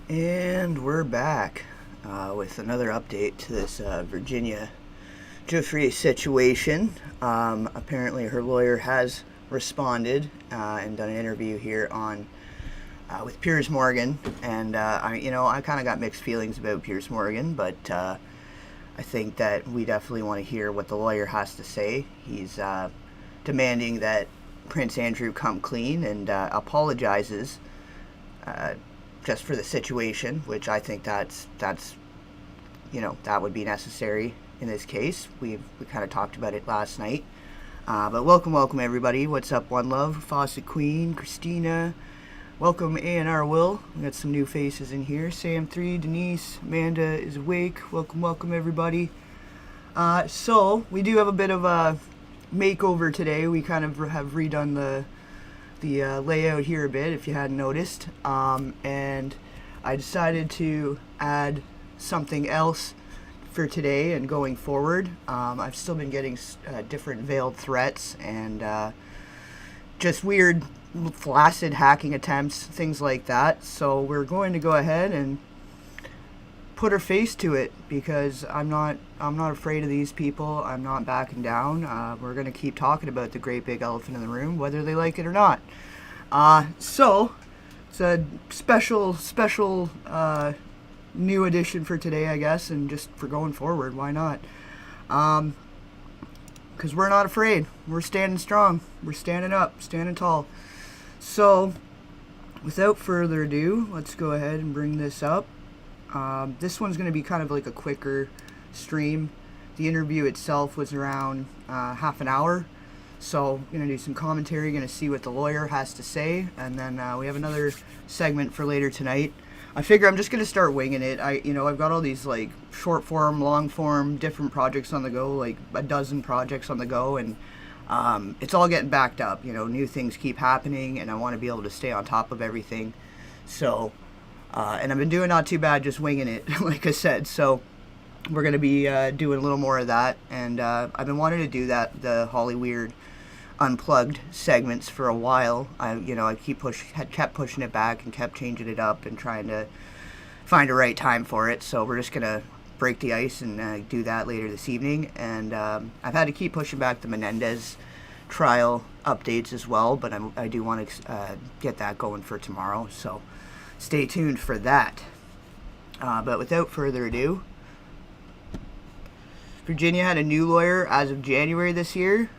And we're back with another update to this Virginia Giuffre situation. Apparently, her lawyer has responded and done an interview here on with Piers Morgan, and I kind of got mixed feelings about Piers Morgan, but I think that we definitely want to hear what the lawyer has to say. He's demanding that Prince Andrew come clean and apologizes. Just for the situation, which I think that's that would be necessary in this case. We kind of talked about it last night. But welcome everybody. What's up, One Love, Faucet Queen, Christina. Welcome A&R Will. We got some new faces in here. Sam 3, Denise, Amanda is awake. Welcome everybody. So we do have a bit of a makeover today. We kind of have redone the layout here a bit, if you hadn't noticed, and I decided to add something else for today and going forward. I've still been getting different veiled threats and just weird flaccid hacking attempts, things like that, so we're going to go ahead and put her face to it, because I'm not afraid of these people. I'm not backing down. We're going to keep talking about the great big elephant in the room, whether they like it or not. So it's a special new edition for today, I guess, and just for going forward, why not? Because we're not afraid. We're standing strong. We're standing up, standing tall. So without further ado, let's go ahead and bring this up. This one's going to be kind of like a quicker stream. The interview itself was around half an hour. So I'm going to do some commentary, going to see what the lawyer has to say, and then we have another segment for later tonight. I figure I'm just going to start winging it. I've got all these like short form, long form, different projects on the go, like a dozen projects on the go, and it's all getting backed up. New things keep happening, and I want to be able to stay on top of everything. So and I've been doing not too bad, just winging it, like I said. So we're going to be doing a little more of that. And I've been wanting to do that, the Holly Weird Unplugged segments, for a while. I kept pushing it back and kept changing it up and trying to find a right time for it. So we're just going to break the ice and do that later this evening. And I've had to keep pushing back the Menendez trial updates as well, but I do want to get that going for tomorrow. So stay tuned for that. But without further ado, Virginia had a new lawyer as of January this year.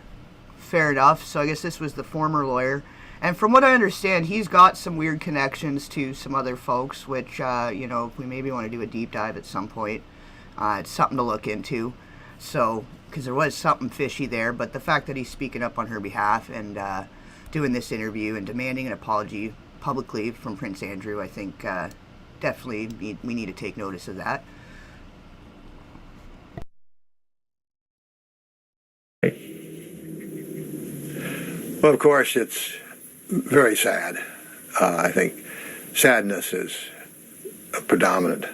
Fair enough. So I guess this was the former lawyer. And from what I understand, he's got some weird connections to some other folks, which, if we maybe want to do a deep dive at some point, it's something to look into. So, because there was something fishy there, but the fact that he's speaking up on her behalf and doing this interview and demanding an apology publicly from Prince Andrew, I think definitely we need to take notice of that. Well, of course, it's very sad. I think sadness is a predominant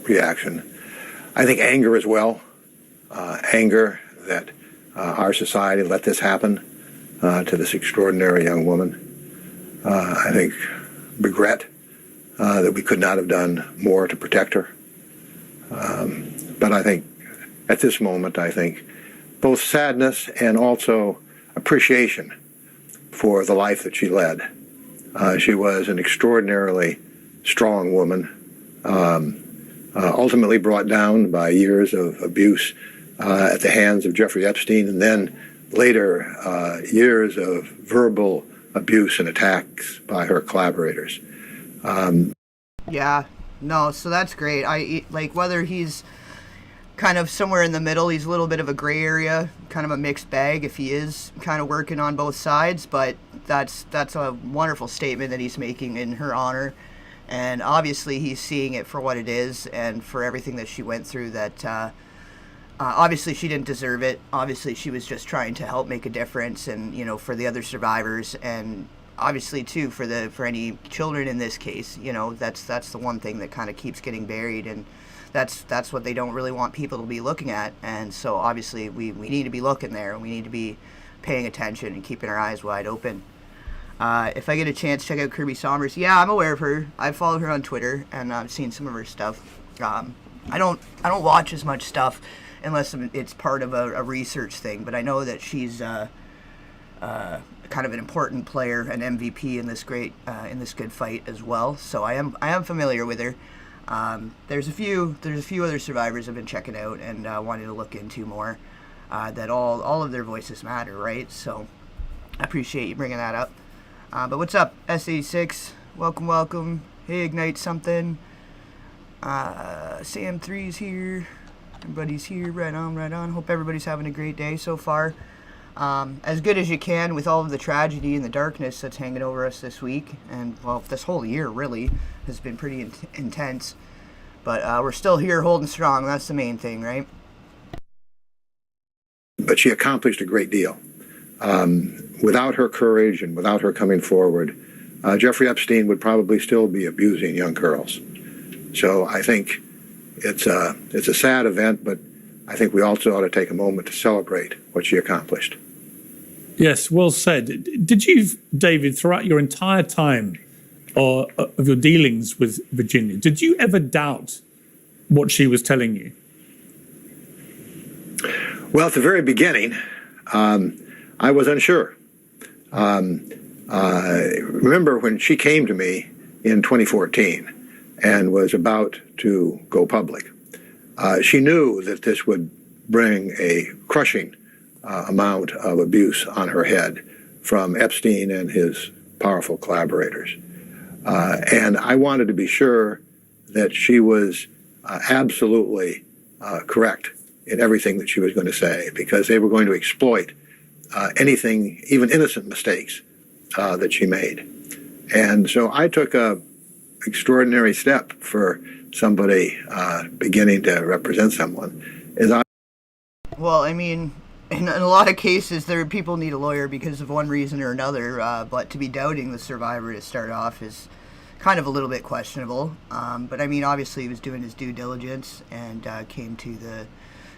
reaction. I think anger as well. Anger that our society let this happen to this extraordinary young woman. I think regret that we could not have done more to protect her. But I think at this moment, I think both sadness and also appreciation for the life that she led. She was an extraordinarily strong woman, ultimately brought down by years of abuse at the hands of Jeffrey Epstein, and then later years of verbal abuse and attacks by her collaborators. So that's great. I like whether he's kind of somewhere in the middle. He's a little bit of a gray area, kind of a mixed bag if he is kind of working on both sides, but that's a wonderful statement that he's making in her honor. And obviously he's seeing it for what it is and for everything that she went through, that obviously she didn't deserve it. Obviously she was just trying to help make a difference, and for the other survivors, and obviously too for any children in this case. That's the one thing that kind of keeps getting buried, and that's what they don't really want people to be looking at. And so obviously we need to be looking there, and we need to be paying attention and keeping our eyes wide open. If I get a chance, check out Kirby Sommers. Yeah, I'm aware of her. I follow her on Twitter, and I've seen some of her stuff. I don't watch as much stuff unless it's part of a research thing. But I know that she's kind of an important player, an MVP in this good fight as well. So I am familiar with her. There's a few other survivors I've been checking out and wanting to look into more. That all of their voices matter, right? So I appreciate you bringing that up. But what's up, S86? Welcome. Hey, Ignite something. Sam3's here. Everybody's here. Right on. Hope everybody's having a great day so far. As good as you can with all of the tragedy and the darkness that's hanging over us this week. And, well, this whole year really has been pretty intense. But we're still here holding strong. That's the main thing, right? But she accomplished a great deal. Without her courage and without her coming forward, Jeffrey Epstein would probably still be abusing young girls. So I think it's a sad event, but I think we also ought to take a moment to celebrate what she accomplished. Yes, well said. Did you, David, throughout your entire time of your dealings with Virginia, did you ever doubt what she was telling you? Well, at the very beginning, I was unsure. Remember when she came to me in 2014 and was about to go public, she knew that this would bring a crushing amount of abuse on her head from Epstein and his powerful collaborators. And I wanted to be sure that she was absolutely correct in everything that she was going to say, because they were going to exploit anything, even innocent mistakes that she made. And so I took a extraordinary step for somebody beginning to represent someone. Well, I mean, in a lot of cases, people need a lawyer because of one reason or another, but to be doubting the survivor to start off is kind of a little bit questionable. But I mean, obviously he was doing his due diligence and came to the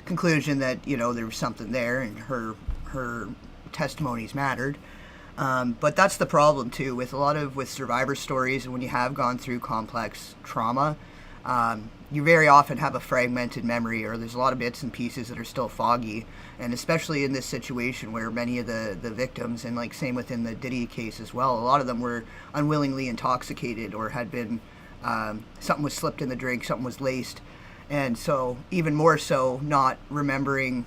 conclusion that, there was something there and her testimonies mattered. But that's the problem too with survivor stories, and when you have gone through complex trauma, you very often have a fragmented memory, or there's a lot of bits and pieces that are still foggy. And especially in this situation where many of the victims, and like same within the Diddy case as well, a lot of them were unwillingly intoxicated or had been something was slipped in the drink, something was laced. And so even more so not remembering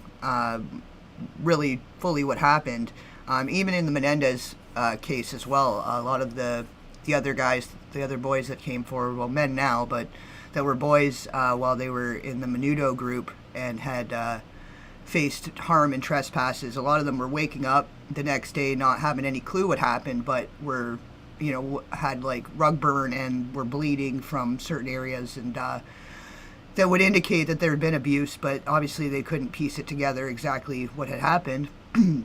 really fully what happened. Even in the Menendez case as well, a lot of the other guys, the other boys that came forward, well, men now, but that were boys while they were in the Menudo group and had faced harm and trespasses. A lot of them were waking up the next day not having any clue what happened, but were, had like rug burn and were bleeding from certain areas, and that would indicate that there had been abuse, but obviously they couldn't piece it together exactly what had happened.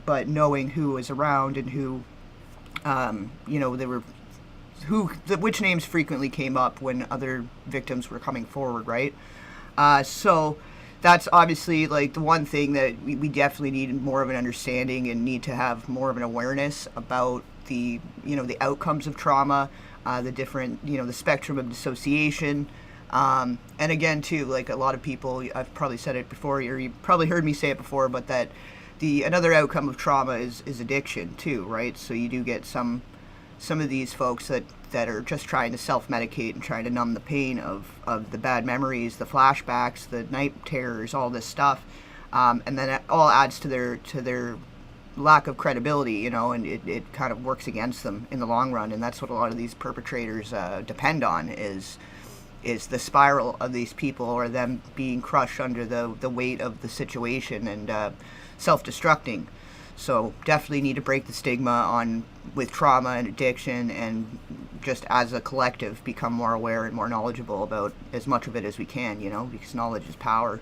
But knowing who was around and who, which names frequently came up when other victims were coming forward, right? So that's obviously like the one thing that we definitely need more of an understanding and need to have more of an awareness about the outcomes of trauma, the different, the spectrum of dissociation. And again, too, like a lot of people, I've probably said it before, or you probably heard me say it before, but that another outcome of trauma is addiction too, right? So you do get some of these folks that are just trying to self-medicate and trying to numb the pain of the bad memories, the flashbacks, the night terrors, all this stuff, and then it all adds to their lack of credibility, and it kind of works against them in the long run. And that's what a lot of these perpetrators depend on is the spiral of these people, or them being crushed under the weight of the situation and self-destructing. So definitely need to break the stigma with trauma and addiction, and just as a collective become more aware and more knowledgeable about as much of it as we can, because knowledge is power.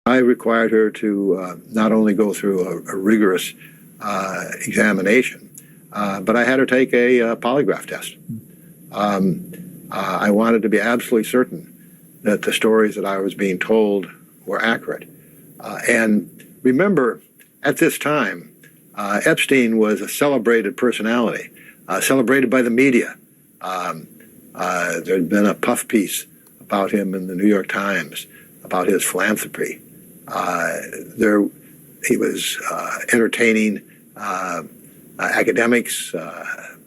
I required her to not only go through a rigorous examination, but I had her take a polygraph test. I wanted to be absolutely certain that the stories that I was being told were accurate. And remember, at this time, Epstein was a celebrated personality, celebrated by the media. There'd been a puff piece about him in the New York Times about his philanthropy. He was entertaining academics,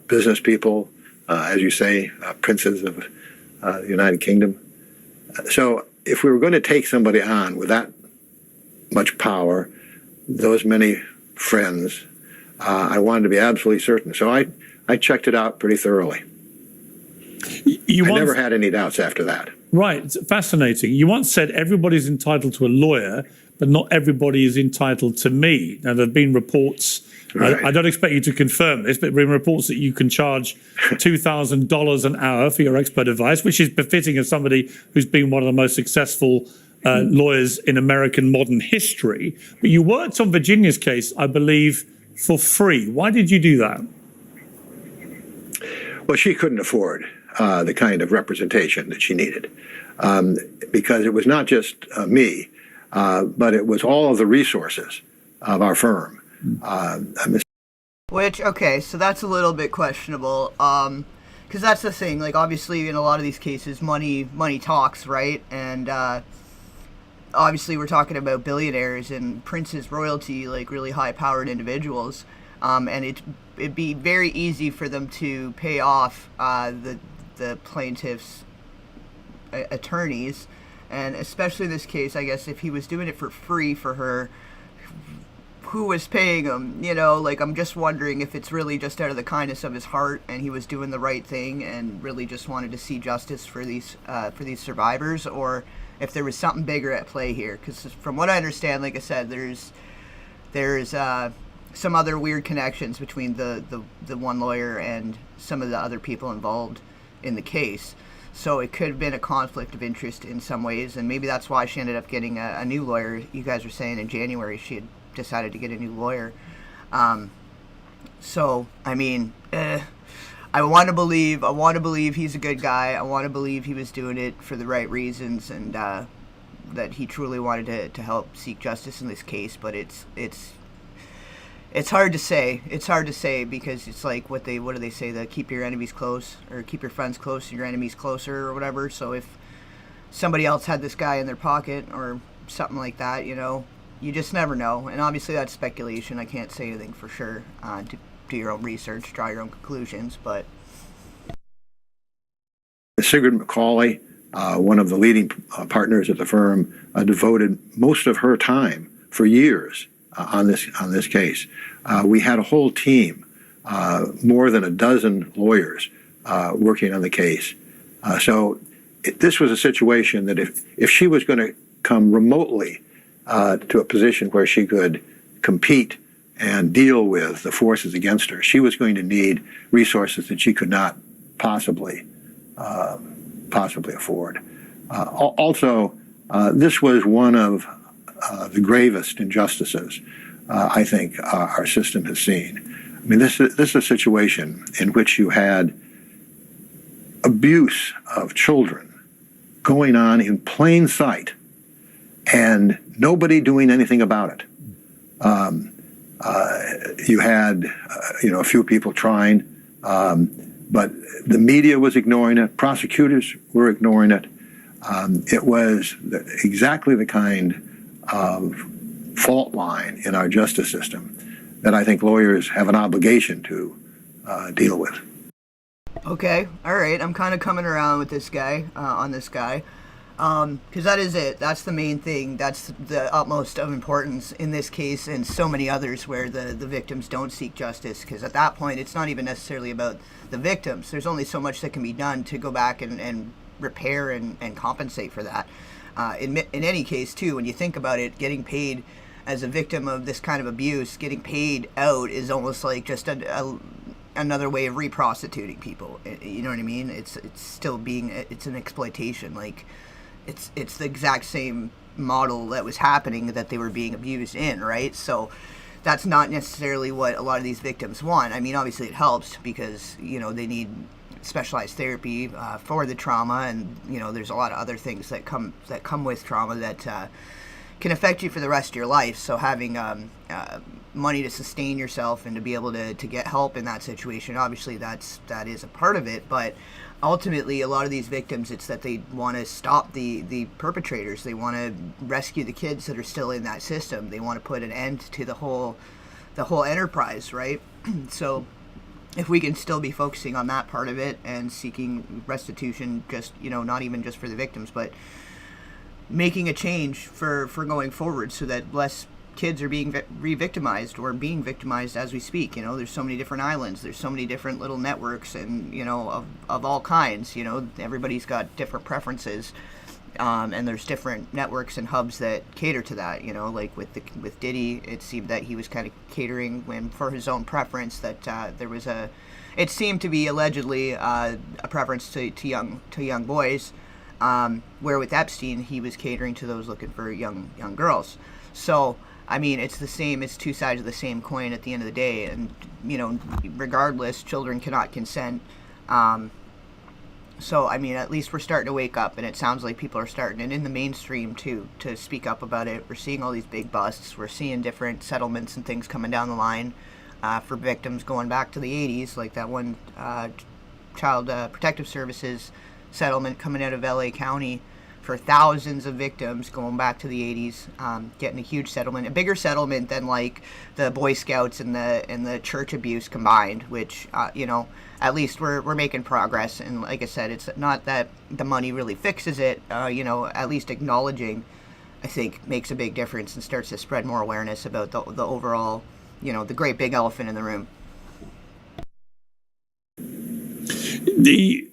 business people, as you say, princes of the United Kingdom. So if we were going to take somebody on with that much power, those many friends, I wanted to be absolutely certain. So I checked it out pretty thoroughly. I never had any doubts after that. Right. It's fascinating. You once said everybody's entitled to a lawyer, but not everybody is entitled to me. Now, there have been reports, right. I don't expect you to confirm this, but there have been reports that you can charge $2,000 an hour for your expert advice, which is befitting of somebody who's been one of the most successful lawyers in American modern history. But you worked on Virginia's case, I believe, for free. Why did you do that? Well, she couldn't afford the kind of representation that she needed, because it was not just me, but it was all of the resources of our firm. Which, okay, so that's a little bit questionable, because that's the thing. Like, obviously, in a lot of these cases, money talks, right? And obviously, we're talking about billionaires and princes, royalty, like really high-powered individuals, and it'd be very easy for them to pay off the plaintiff's attorneys, and especially in this case, I guess if he was doing it for free for her, who was paying him? You know, like, I'm just wondering if it's really just out of the kindness of his heart and he was doing the right thing and really just wanted to see justice for these survivors, or if there was something bigger at play here. Because from what I understand, like I said, there's some other weird connections between the one lawyer and some of the other people involved in the case. So it could have been a conflict of interest in some ways, and maybe that's why she ended up getting a new lawyer. You guys were saying in January she had decided to get a new lawyer. So, I mean, I want to believe he's a good guy. I want to believe he was doing it for the right reasons, and that he truly wanted to help seek justice in this case. But it's hard to say. It's hard to say because it's like what do they say? The keep your enemies close, or keep your friends close and your enemies closer, or whatever. So if somebody else had this guy in their pocket or something like that, you know, you just never know. And obviously that's speculation. I can't say anything for sure. Do your own research, draw your own conclusions. But Sigrid McCauley, one of the leading partners at the firm, devoted most of her time for years on this case. We had a whole team, more than a dozen lawyers working on the case. So this was a situation that if she was going to come remotely to a position where she could compete and deal with the forces against her, she was going to need resources that she could not possibly afford. Also, this was one of the gravest injustices I think our system has seen. I mean, this is a situation in which you had abuse of children going on in plain sight and nobody doing anything about it. You had, a few people trying, but the media was ignoring it. Prosecutors were ignoring it. It was exactly the kind of fault line in our justice system that I think lawyers have an obligation to deal with. Okay, all right. I'm kind of coming around with this guy, on this guy, because that is it. That's the main thing. That's the utmost of importance in this case and so many others where the victims don't seek justice, because at that point it's not even necessarily about the victims. There's only so much that can be done to go back and repair and compensate for that. In any case, too, when you think about it, getting paid as a victim of this kind of abuse, getting paid out is almost like just another way of reprostituting people. You know what I mean? It's still it's an exploitation. Like it's the exact same model that was happening that they were being abused in, right? So that's not necessarily what a lot of these victims want. I mean, obviously it helps because they need specialized therapy for the trauma, and there's a lot of other things that come with trauma that can affect you for the rest of your life. So having money to sustain yourself and to be able to get help in that situation, obviously that is a part of it. But ultimately, a lot of these victims, it's that they want to stop the perpetrators. They want to rescue the kids that are still in that system. They want to put an end to the whole enterprise, right? So if we can still be focusing on that part of it and seeking restitution, just, not even just for the victims, but making a change for going forward so that less kids are being re-victimized or being victimized as we speak. There's so many different islands, there's so many different little networks, and of all kinds. Everybody's got different preferences, and there's different networks and hubs that cater to that. Like with Diddy, it seemed that he was kind of catering for his own preference, that there was it seemed to be allegedly a preference to young boys, where with Epstein he was catering to those looking for young girls. So I mean, it's the same. It's two sides of the same coin at the end of the day. And, regardless, children cannot consent. So, I mean, at least we're starting to wake up. And it sounds like people are starting, and in the mainstream, too, to speak up about it. We're seeing all these big busts. We're seeing different settlements and things coming down the line for victims going back to the 80s, like that one Child Protective Services settlement coming out of LA County for thousands of victims going back to the 80s, getting a huge settlement, a bigger settlement than like the Boy Scouts and the church abuse combined, which, at least we're making progress. And like I said, it's not that the money really fixes it, at least acknowledging, I think, makes a big difference and starts to spread more awareness about the overall, the great big elephant in the room. The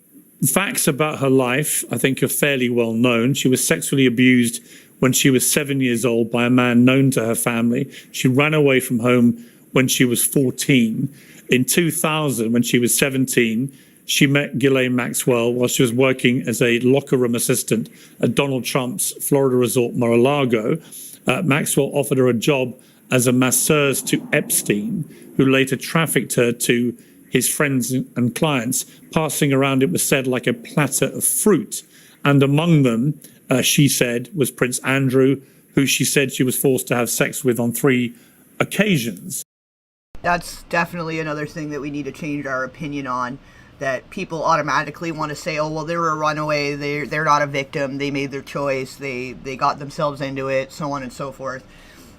facts about her life, I think, are fairly well known. She was sexually abused when she was 7 years old by a man known to her family. She ran away from home when she was 14. In 2000, when she was 17, she met Ghislaine Maxwell while she was working as a locker room assistant at Donald Trump's Florida resort Mar-a-Lago. Maxwell offered her a job as a masseuse to Epstein, who later trafficked her to his friends and clients, passing around, it was said, like a platter of fruit. And among them, she said, was Prince Andrew, who she said she was forced to have sex with on 3 occasions. That's definitely another thing that we need to change our opinion on, that people automatically want to say, oh, well, they were a runaway, they're not a victim, they made their choice, they got themselves into it, so on and so forth.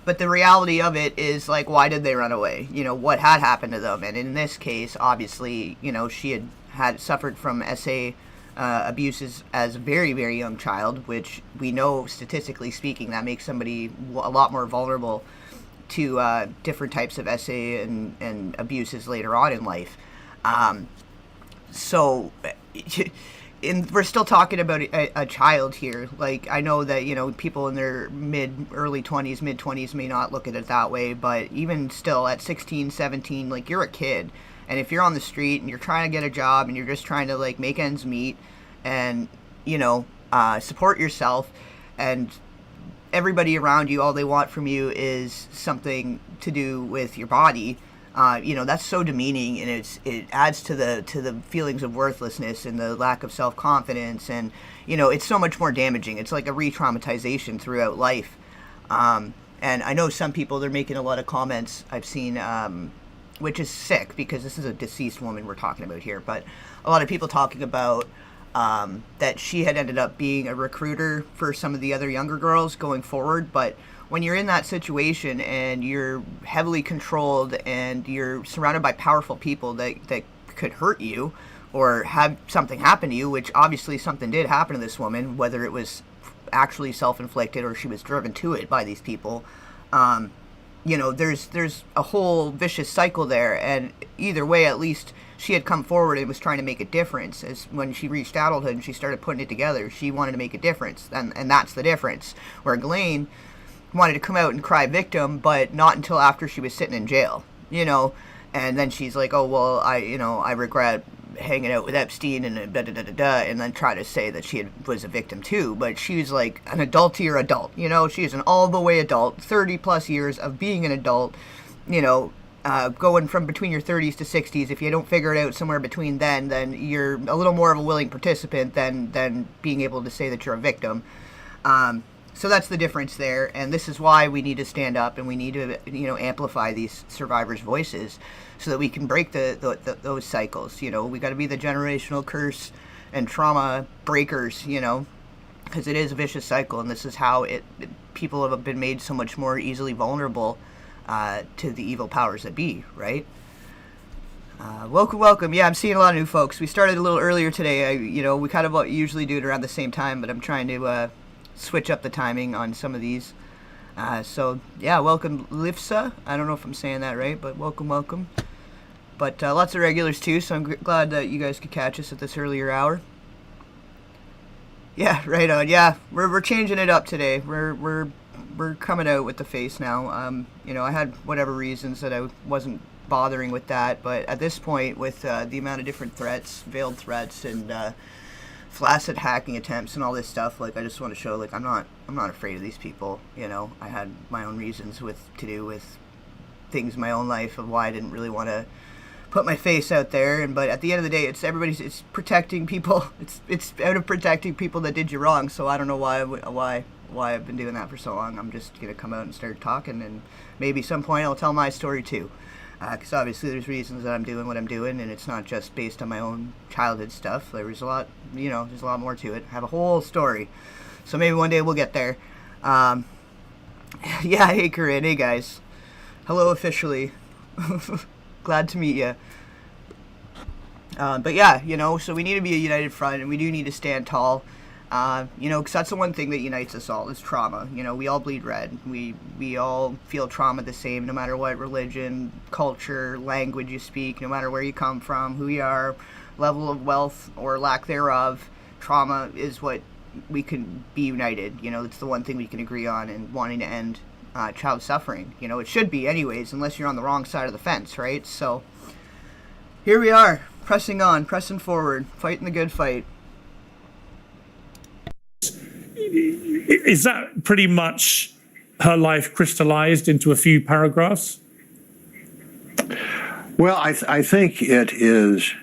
But the reality of it is, like, why did they run away? What had happened to them? And in this case, obviously, she had suffered from SA abuses as a very, very young child, which we know, statistically speaking, that makes somebody a lot more vulnerable to different types of SA and abuses later on in life. So... we're still talking about a child here. Like, I know that, people in their early 20s, mid 20s may not look at it that way, but even still at 16, 17, like, you're a kid. And if you're on the street and you're trying to get a job and you're just trying to, like, make ends meet and, support yourself, and everybody around you, all they want from you is something to do with your body, that's so demeaning, and it adds to the feelings of worthlessness and the lack of self-confidence, and it's so much more damaging. It's like a re-traumatization throughout life. And I know some people, they're making a lot of comments I've seen, which is sick because this is a deceased woman we're talking about here, but a lot of people talking about that she had ended up being a recruiter for some of the other younger girls going forward. But when you're in that situation and you're heavily controlled and you're surrounded by powerful people that could hurt you or have something happen to you, which obviously something did happen to this woman, whether it was actually self-inflicted or she was driven to it by these people, there's a whole vicious cycle there. And either way, at least she had come forward and was trying to make a difference. As when she reached adulthood and she started putting it together, she wanted to make a difference, and that's the difference. Where Ghislaine wanted to come out and cry victim, but not until after she was sitting in jail, and then she's like, oh, well, I regret hanging out with Epstein and and then try to say that she was a victim too. But she's like an adultier adult, she's an all the way adult, 30 plus years of being an adult, going from between your 30s to 60s. If you don't figure it out somewhere between then you're a little more of a willing participant than being able to say that you're a victim. So that's the difference there, and this is why we need to stand up and we need to, amplify these survivors' voices, so that we can break those cycles. We got to be the generational curse and trauma breakers. Because it is a vicious cycle, and this is how people have been made so much more easily vulnerable to the evil powers that be. Right. Welcome. Yeah, I'm seeing a lot of new folks. We started a little earlier today. We kind of usually do it around the same time, but I'm trying to switch up the timing on some of these. So yeah, welcome Lifsa. I don't know if I'm saying that right, but welcome. But lots of regulars too, so I'm glad that you guys could catch us at this earlier hour. Yeah, right on. Yeah, we're changing it up today. We're coming out with the face now. I had whatever reasons that I wasn't bothering with that, but at this point, with the amount of different threats, veiled threats, and flaccid hacking attempts and all this stuff, I just want to show, I'm not afraid of these people. I had my own reasons to do with things in my own life of why I didn't really want to put my face out there. But at the end of the day, it's protecting people. It's out of protecting people that did you wrong. So I don't know why I've been doing that for so long. I'm just gonna come out and start talking, and maybe some point I'll tell my story too. Because obviously there's reasons that I'm doing what I'm doing, and it's not just based on my own childhood stuff. There's a lot, there's a lot more to it. I have a whole story, so maybe one day we'll get there. Yeah, hey Corinne, hey guys, hello officially. Glad to meet you. But yeah, so we need to be a united front, and we do need to stand tall. Because that's the one thing that unites us all is trauma. We all bleed red. We all feel trauma the same, no matter what religion, culture, language you speak, no matter where you come from, who you are, level of wealth or lack thereof. Trauma is what we can be united. It's the one thing we can agree on in wanting to end child suffering. It should be anyways, unless you're on the wrong side of the fence, right? So here we are, pressing on, pressing forward, fighting the good fight. Is that pretty much her life crystallized into a few paragraphs? Well, I think it is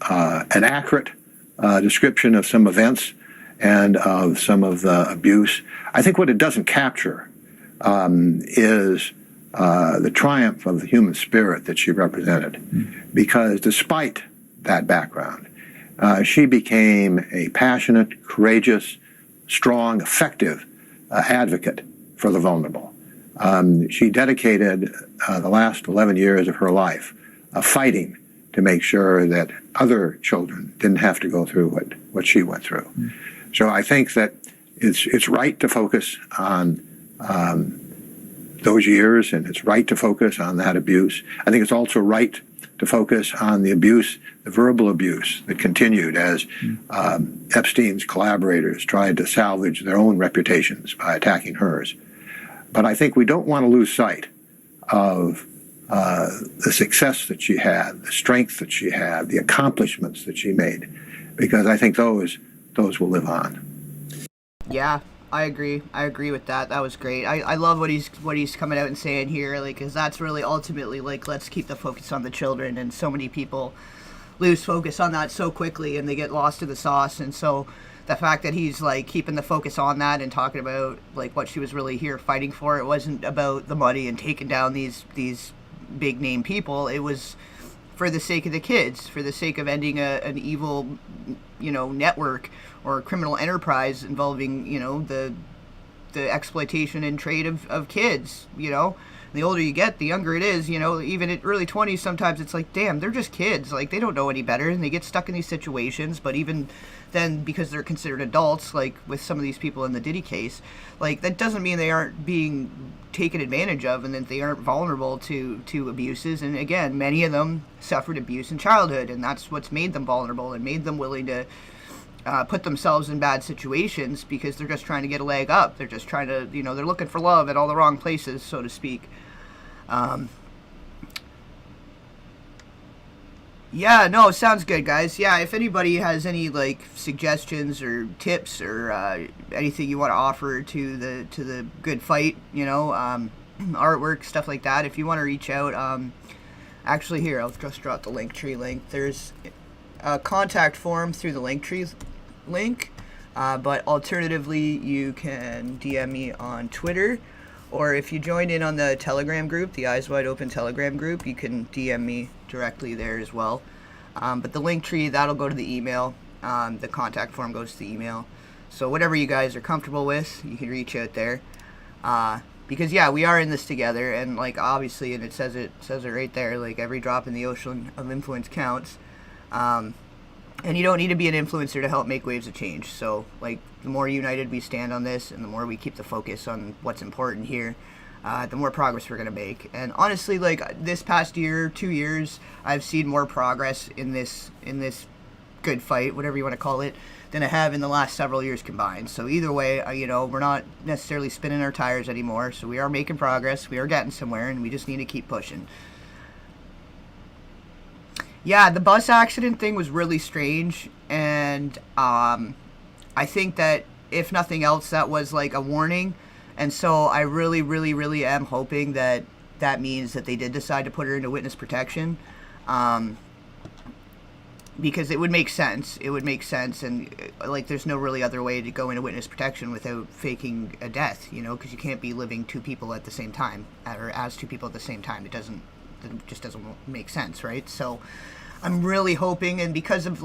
an accurate description of some events and of some of the abuse. I think what it doesn't capture is the triumph of the human spirit that she represented. Because despite that background, she became a passionate, courageous, strong, effective advocate for the vulnerable. She dedicated the last 11 years of her life fighting to make sure that other children didn't have to go through what she went through. So I think that it's right to focus on those years, and it's right to focus on that abuse. I think it's also right to focus on the abuse, the verbal abuse that continued as Epstein's collaborators tried to salvage their own reputations by attacking hers. But I think we don't want to lose sight of the success that she had, the strength that she had, the accomplishments that she made, because I think those will live on. Yeah, I agree. I agree with that. That was great. I love what he's coming out and saying here, because that's really ultimately let's keep the focus on the children, and so many people lose focus on that so quickly and they get lost in the sauce. And so the fact that he's keeping the focus on that and talking about what she was really here fighting for, it wasn't about the money and taking down these big name people. It was for the sake of the kids, for the sake of ending an evil network or criminal enterprise involving the exploitation and trade of kids. The older you get, the younger it is. Even at early 20s, sometimes it's damn, they're just kids. They don't know any better, and they get stuck in these situations. But even then, because they're considered adults, with some of these people in the Diddy case, that doesn't mean they aren't being taken advantage of and that they aren't vulnerable to abuses. And again, many of them suffered abuse in childhood, and that's what's made them vulnerable and made them willing to put themselves in bad situations, because they're just trying to get a leg up. They're just trying to, they're looking for love at all the wrong places, so to speak. Yeah, no, sounds good, guys. Yeah, if anybody has any suggestions or tips or anything you want to offer to the good fight, artwork, stuff like that, if you want to reach out, actually here, I'll just drop the Linktree link. There's a contact form through the Linktree link. But alternatively, you can DM me on Twitter, or if you join in on the Telegram group, the Eyes Wide Open Telegram group, you can DM me directly there as well. But the link tree, that'll go to the email. The contact form goes to the email. So whatever you guys are comfortable with, you can reach out there. Because yeah, we are in this together, and like obviously, and it says it right there. Like every drop in the ocean of influence counts. And you don't need to be an influencer to help make waves of change. So, like, the more united we stand on this and the more we keep the focus on what's important here, the more progress we're going to make. And honestly, like, this past year, 2 years, I've seen more progress in this good fight, whatever you want to call it, than I have in the last several years combined. So either way, we're not necessarily spinning our tires anymore. So we are making progress. We are getting somewhere, and we just need to keep pushing. Yeah, the bus accident thing was really strange, and I think that, if nothing else, that was like a warning, and so I really, really, really am hoping that that means that they did decide to put her into witness protection, because it would make sense. It would make sense, and like there's no really other way to go into witness protection without faking a death, because you can't be living two people at the same time, or as two people at the same time. It just doesn't make sense, right? So I'm really hoping, and because of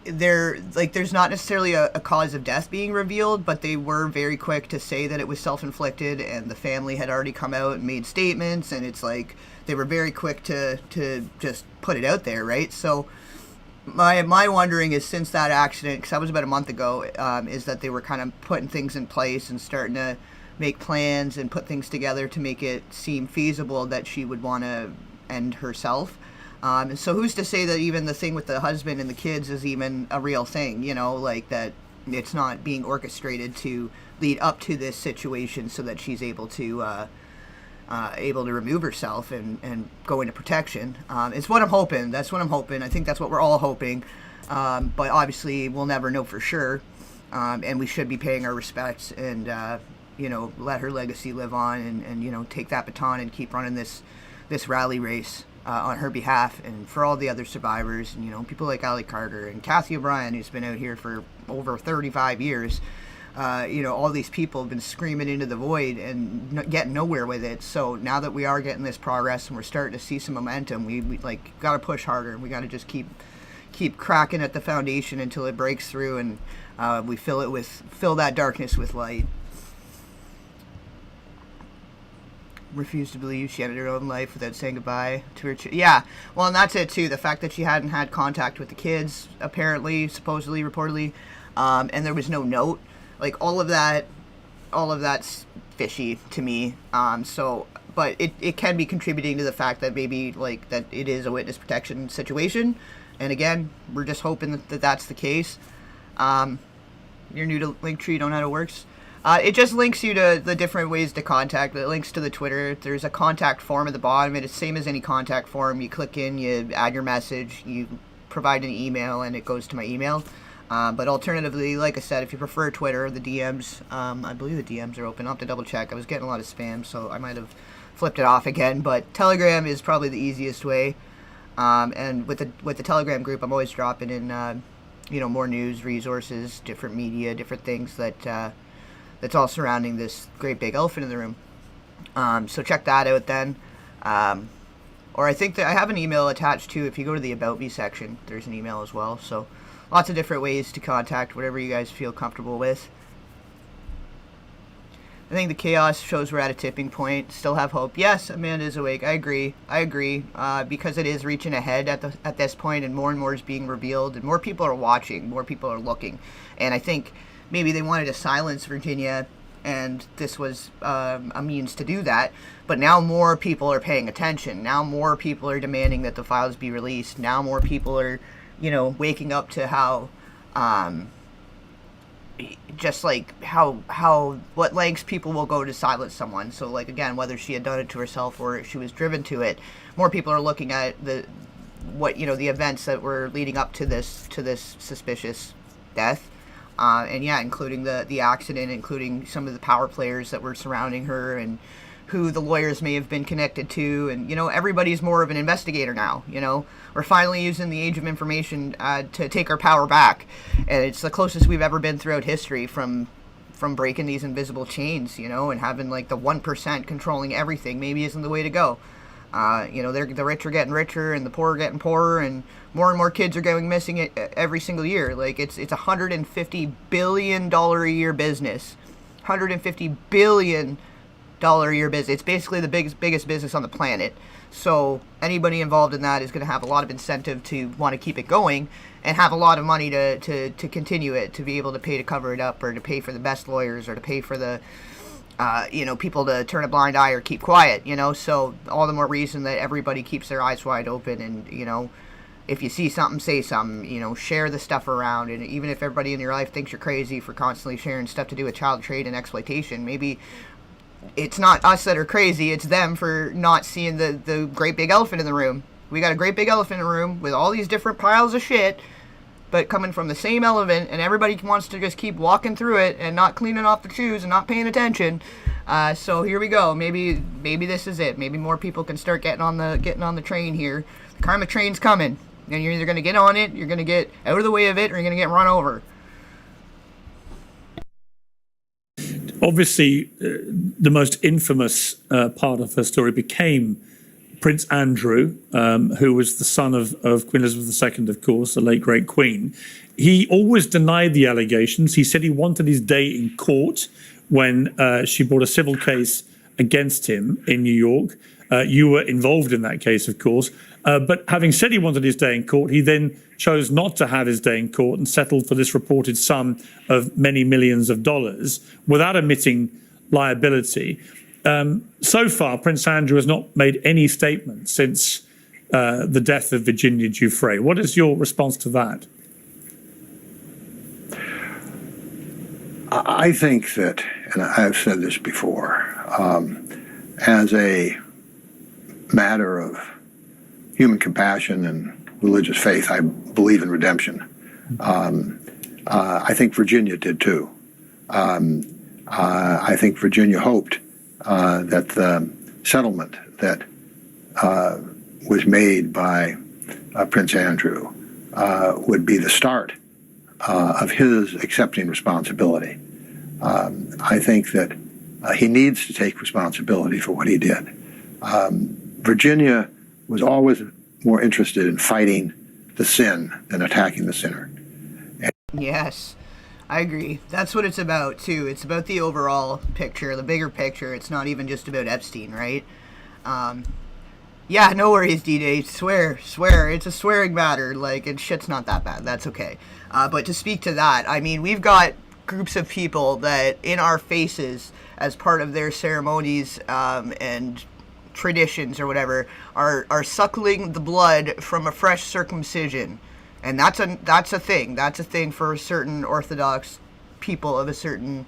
there's not necessarily a cause of death being revealed, but they were very quick to say that it was self-inflicted, and the family had already come out and made statements, and it's like they were very quick to just put it out there, right? So my wondering is, since that accident, because that was about a month ago, is that they were kind of putting things in place and starting to make plans and put things together to make it seem feasible that she would want to end herself. And so who's to say that even the thing with the husband and the kids is even a real thing, like that it's not being orchestrated to lead up to this situation so that she's able to remove herself and go into protection. It's what I'm hoping. That's what I'm hoping. I think that's what we're all hoping. But obviously we'll never know for sure. And we should be paying our respects and, let her legacy live on and take that baton and keep running this rally race on her behalf and for all the other survivors and, people like Allie Carter and Kathy O'Brien, who's been out here for over 35 years. All these people have been screaming into the void and getting nowhere with it. So now that we are getting this progress and we're starting to see some momentum, we got to push harder. We got to just keep cracking at the foundation until it breaks through and we fill that darkness with light. Refused to believe she ended her own life without saying goodbye to her yeah, well, and that's it too, the fact that she hadn't had contact with the kids, apparently, supposedly, reportedly, and there was no note, like all of that's fishy to me. But it can be contributing to the fact that maybe that it is a witness protection situation, and again, we're just hoping that that's the case. You're new to Linktree, don't know how it works. It just links you to the different ways to contact. It links to the Twitter. There's a contact form at the bottom. It's the same as any contact form. You click in, you add your message, you provide an email, and it goes to my email. But alternatively, like I said, if you prefer Twitter, the DMs, I believe the DMs are open. I'll have to double check. I was getting a lot of spam, so I might have flipped it off again. But Telegram is probably the easiest way. And with the Telegram group, I'm always dropping in, more news, resources, different media, different things that's all surrounding this great big elephant in the room. So check that out then. Or I think that I have an email attached too. If you go to the About Me section, there's an email as well. So lots of different ways to contact, whatever you guys feel comfortable with. I think the chaos shows we're at a tipping point. Still have hope. Yes, Amanda's awake. I agree. Because it is reaching ahead at this point, and more is being revealed, and more people are watching, more people are looking. And I think maybe they wanted to silence Virginia, and this was a means to do that. But now more people are paying attention. Now more people are demanding that the files be released. Now more people are, waking up to how, what lengths people will go to silence someone. So, again, whether she had done it to herself or she was driven to it, more people are looking at the events that were leading up to this suspicious death. Including the accident, including some of the power players that were surrounding her and who the lawyers may have been connected to, and everybody's more of an investigator now. We're finally using the age of information to take our power back, and it's the closest we've ever been throughout history from breaking these invisible chains, and having like the 1% controlling everything maybe isn't the way to go. The rich are getting richer and the poor are getting poorer, and more kids are going missing every single year. Like it's $150 billion a year business, $150 billion a year business. It's basically the biggest business on the planet. So anybody involved in that is going to have a lot of incentive to want to keep it going and have a lot of money to continue it, to be able to pay to cover it up, or to pay for the best lawyers, or to pay for the people to turn a blind eye or keep quiet. So all the more reason that everybody keeps their eyes wide open, and if you see something, say something. Share the stuff around, and even if everybody in your life thinks you're crazy for constantly sharing stuff to do with child trade and exploitation, maybe it's not us that are crazy, it's them for not seeing the great big elephant in the room. We got a great big elephant in the room with all these different piles of shit, but coming from the same elephant, and everybody wants to just keep walking through it and not cleaning off their shoes and not paying attention. So here we go. Maybe this is it. Maybe more people can start getting on the train here. The karma train's coming, and you're either going to get on it, you're going to get out of the way of it, or you're going to get run over. Obviously, the most infamous part of her story became Prince Andrew, who was the son of Queen Elizabeth II, of course, the late great Queen. He always denied the allegations. He said he wanted his day in court when she brought a civil case against him in New York. You were involved in that case, of course. But having said he wanted his day in court, he then chose not to have his day in court and settled for this reported sum of many millions of dollars without admitting liability. So far, Prince Andrew has not made any statement since the death of Virginia Giuffre. What is your response to that? I think that, and I've said this before, as a matter of human compassion and religious faith, I believe in redemption. I think Virginia did too. I think Virginia hoped that the settlement that was made by Prince Andrew would be the start of his accepting responsibility. I think that he needs to take responsibility for what he did. Virginia was always more interested in fighting the sin than attacking the sinner. Yes, I agree. That's what it's about, too. It's about the overall picture, the bigger picture. It's not even just about Epstein, right? Yeah, no worries, D-Day. Swear. It's a swearing matter. Like, and shit's not that bad. That's okay. But to speak to that, I mean, we've got groups of people that, in our faces, as part of their ceremonies and traditions or whatever, are suckling the blood from a fresh circumcision. And that's a thing. That's a thing for certain Orthodox people of a certain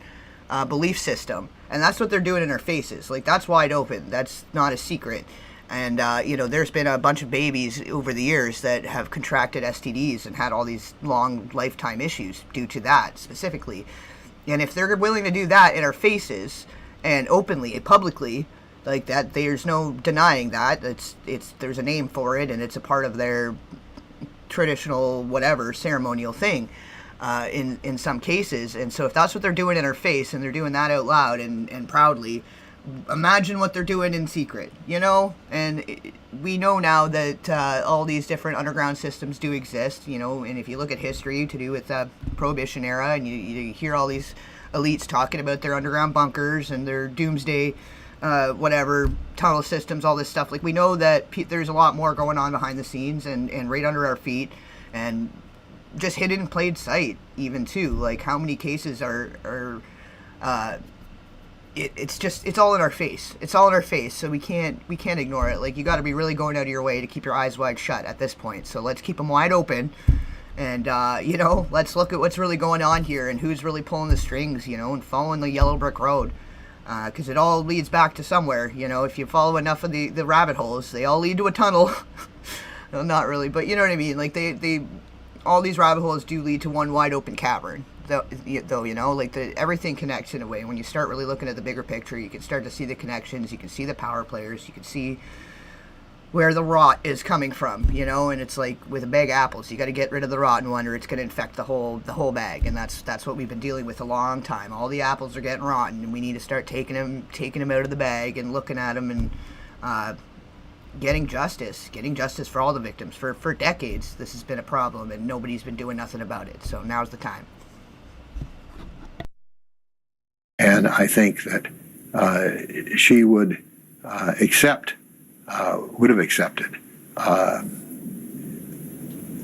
belief system. And that's what they're doing in our faces. Like, that's wide open. That's not a secret. And, there's been a bunch of babies over the years that have contracted STDs and had all these long lifetime issues due to that specifically. And if they're willing to do that in our faces and openly, publicly, like that, there's no denying that. There's a name for it, and it's a part of their traditional whatever ceremonial thing in some cases. And so if that's what they're doing in our face, and they're doing that out loud and proudly, imagine what they're doing in secret, and we know now that all these different underground systems do exist, and if you look at history to do with the Prohibition era, and you hear all these elites talking about their underground bunkers and their doomsday whatever tunnel systems, all this stuff, like, we know that there's a lot more going on behind the scenes and right under our feet, and just hidden in plain sight even too. Like, how many cases are it's all in our face. It's all in our face, so we can't ignore it. Like, you got to be really going out of your way to keep your eyes wide shut at this point. So let's keep them wide open, and let's look at what's really going on here and who's really pulling the strings, and following the yellow brick road, because it all leads back to somewhere. If you follow enough of the rabbit holes, they all lead to a tunnel. No, not really, but you know what I mean. Like, they all these rabbit holes do lead to one wide open cavern. though, you know, like everything connects in a way. When you start really looking at the bigger picture, you can start to see the connections. You can see the power players. You can see where the rot is coming from, you know. And it's like with a bag of apples, you got to get rid of the rotten one, or it's going to infect the whole bag. And that's what we've been dealing with a long time. All the apples are getting rotten, and we need to start taking them out of the bag and looking at them and getting justice for all the victims. For decades, this has been a problem, and nobody's been doing nothing about it. So now's the time. And I think that she would have accepted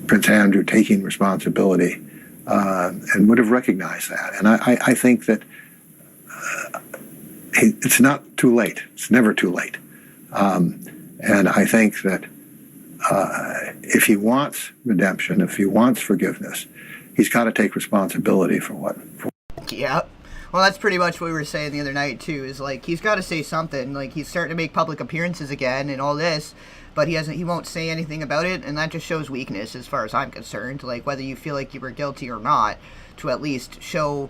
Prince Andrew taking responsibility and would have recognized that. And I think that it's not too late. It's never too late. And I think that if he wants redemption, if he wants forgiveness, he's got to take responsibility for what. Yeah. Well, that's pretty much what we were saying the other night, too, is like he's got to say something. Like, he's starting to make public appearances again and all this, but he won't say anything about it, and that just shows weakness as far as I'm concerned. Like, whether you feel like you were guilty or not, to at least show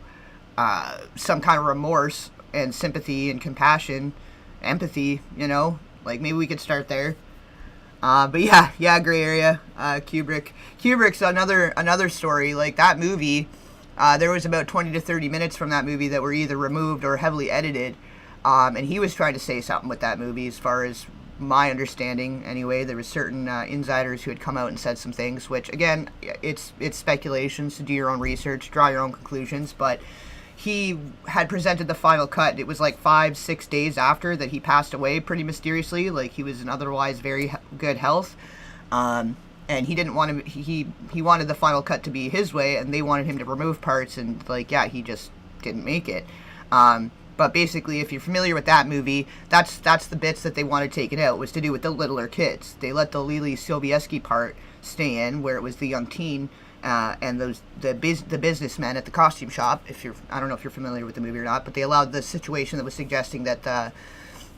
some kind of remorse and sympathy and compassion, empathy, you know? Like, maybe we could start there. But yeah, gray area. Kubrick's another story. Like, that movie, there was about 20 to 30 minutes from that movie that were either removed or heavily edited. And he was trying to say something with that movie, as far as my understanding anyway. There was certain insiders who had come out and said some things, which, again, it's speculation, so do your own research, draw your own conclusions. But he had presented the final cut. It was like 5-6 days after that he passed away, pretty mysteriously. Like, he was in otherwise very good health. And he didn't want to, he wanted the final cut to be his way, and they wanted him to remove parts, and like, yeah, he just didn't make it. But basically, if you're familiar with that movie, that's the bits that they wanted taken out, was to do with the littler kids. They let the Lily Sobieski part stay in, where it was the young teen and the businessmen at the costume shop. I don't know if you're familiar with the movie or not, but they allowed the situation that was suggesting that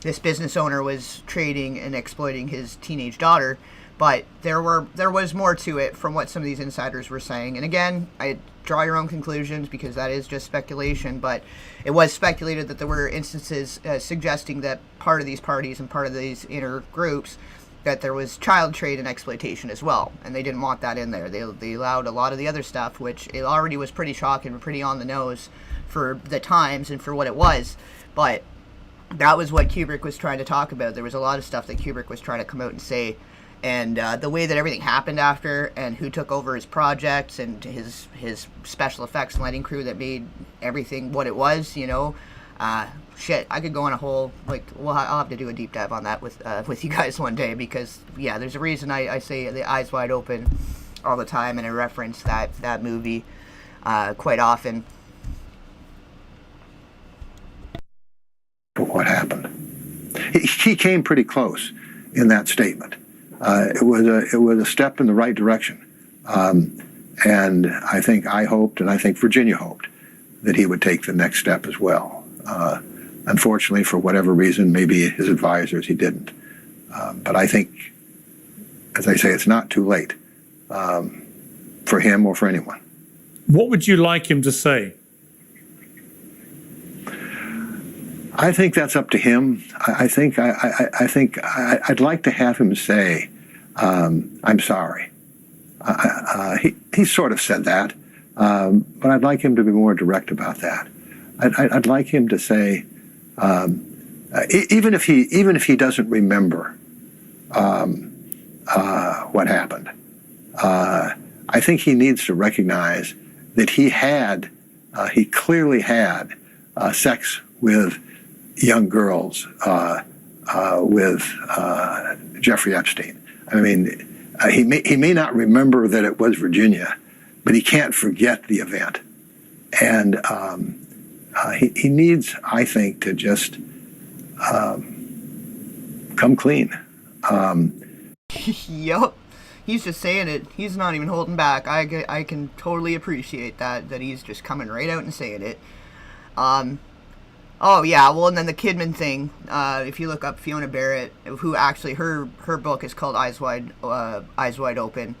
this business owner was trading and exploiting his teenage daughter. But there was more to it from what some of these insiders were saying. And again, I draw your own conclusions, because that is just speculation. But it was speculated that there were instances suggesting that part of these parties and part of these inner groups, that there was child trade and exploitation as well. And they didn't want that in there. They allowed a lot of the other stuff, which it already was pretty shocking and pretty on the nose for the times and for what it was. But that was what Kubrick was trying to talk about. There was a lot of stuff that Kubrick was trying to come out and say. And the way that everything happened after, and who took over his projects, and his special effects and lighting crew that made everything what it was, you know. Shit, I could go on a whole, like, I'll have to do a deep dive on that with you guys one day, because, yeah, there's a reason I say the Eyes Wide Open all the time, and I reference that movie quite often. What happened? He came pretty close in that statement. It was a step in the right direction, and I hoped, and I think Virginia hoped, that he would take the next step as well. Unfortunately, for whatever reason, maybe his advisors, he didn't. But I think, as I say, it's not too late for him or for anyone. What would you like him to say? I think that's up to him. I think I'd like to have him say, "I'm sorry." He sort of said that, but I'd like him to be more direct about that. I'd like him to say, even if he doesn't remember what happened, I think he needs to recognize that he clearly had sex with young girls with Jeffrey Epstein. I mean, he may not remember that it was Virginia, but he can't forget the event. And he needs, I think, to just come clean. Yup. He's just saying it. He's not even holding back. I can totally appreciate that he's just coming right out and saying it. Oh yeah, well, and then the Kidman thing. If you look up Fiona Barrett, who actually her book is called Eyes Wide Open.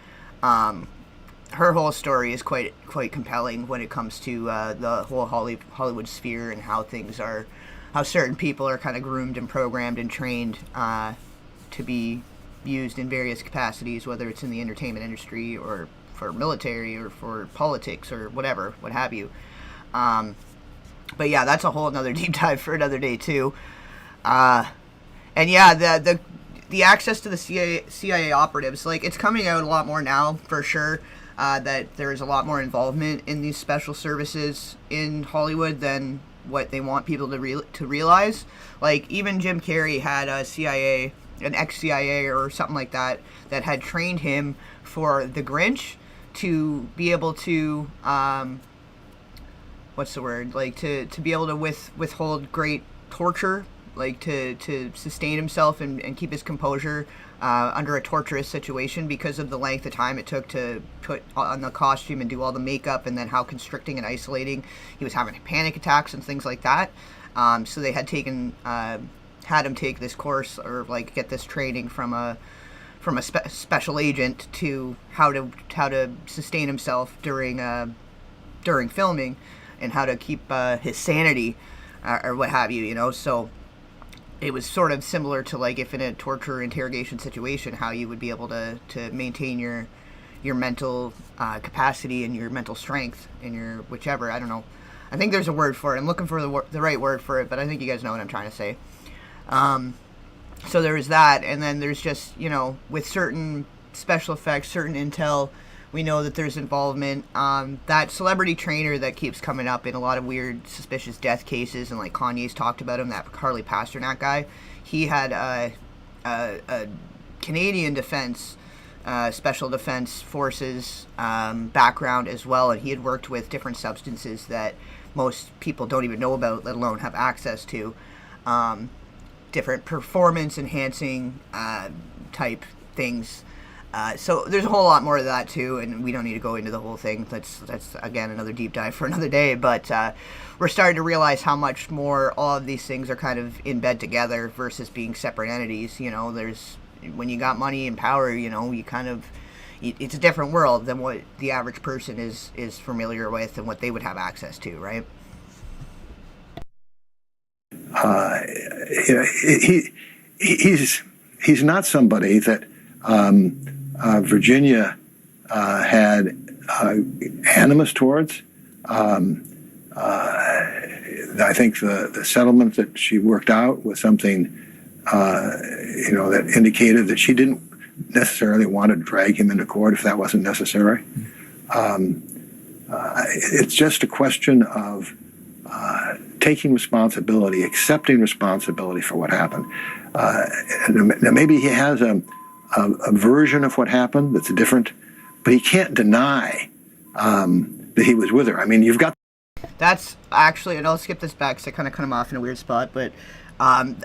her whole story is quite compelling when it comes to the whole Hollywood sphere and how things are, how certain people are kind of groomed and programmed and trained to be used in various capacities, whether it's in the entertainment industry or for military or for politics or whatever, what have you. But yeah, that's a whole another deep dive for another day too. And yeah, the access to the CIA operatives, like, it's coming out a lot more now for sure. That there's a lot more involvement in these special services in Hollywood than what they want people to realize. Like, even Jim Carrey had an ex-CIA or something like that had trained him for The Grinch to be able to, what's the word? Like, to be able to withhold great torture, like to sustain himself and keep his composure under a torturous situation because of the length of time it took to put on the costume and do all the makeup, and then how constricting and isolating he was having panic attacks and things like that. So they had had him take this course, or like get this training from a special agent to how to sustain himself during filming, and how to keep his sanity or what have you, you know. So it was sort of similar to, like, if in a torture interrogation situation, how you would be able to maintain your mental capacity and your mental strength and your whichever, I don't know. I think there's a word for it. I'm looking for the right word for it, but I think you guys know what I'm trying to say. So there was that, and then there's just, you know, with certain special effects, certain intel, we know that there's involvement. That celebrity trainer that keeps coming up in a lot of weird, suspicious death cases, and like Kanye's talked about him, that Harley Pasternak guy, he had a Canadian defense, special defense forces background as well, and he had worked with different substances that most people don't even know about, let alone have access to. Different performance enhancing type things. So there's a whole lot more of that too, and we don't need to go into the whole thing. That's again another deep dive for another day. But we're starting to realize how much more all of these things are kind of in bed together versus being separate entities. You know, when you got money and power, you know, it's a different world than what the average person is familiar with and what they would have access to, right? You know, he's not somebody that Virginia had animus towards. I think the settlement that she worked out was something, you know, that indicated that she didn't necessarily want to drag him into court if that wasn't necessary. It's just a question of taking responsibility, accepting responsibility for what happened. Now maybe he has a version of what happened that's different, but he can't deny that he was with her. I mean, you've got... That's actually, and I'll skip this back because I kind of cut him off in a weird spot, but I'm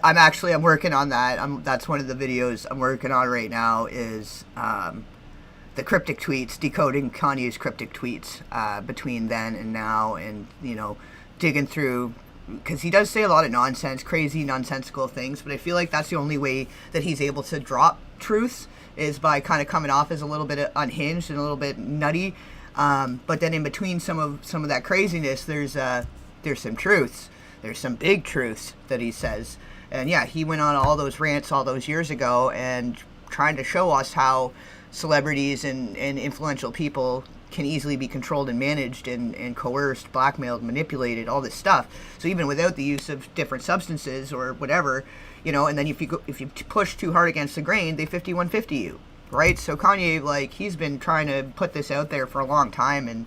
working on that. That's one of the videos I'm working on right now, is the cryptic tweets, decoding Kanye's cryptic tweets between then and now, and, you know, digging through, because he does say a lot of nonsense, crazy, nonsensical things, but I feel like that's the only way that he's able to drop truths, is by kind of coming off as a little bit unhinged and a little bit nutty. But then in between some of that craziness, there's some truths. There's some big truths that he says. And yeah, he went on all those rants all those years ago and trying to show us how celebrities and influential people can easily be controlled and managed and coerced, blackmailed, manipulated, all this stuff. So even without the use of different substances or whatever, you know, and then if you push too hard against the grain, they 5150 you, right? So Kanye, like, he's been trying to put this out there for a long time, and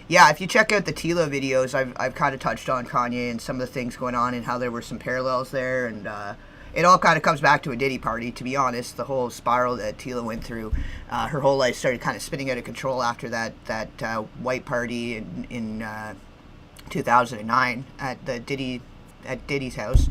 yeah, if you check out the Tila videos, I've kind of touched on Kanye and some of the things going on and how there were some parallels there, and it all kind of comes back to a Diddy party, to be honest. The whole spiral that Tila went through, her whole life started kind of spinning out of control after that white party in 2009 at Diddy's house.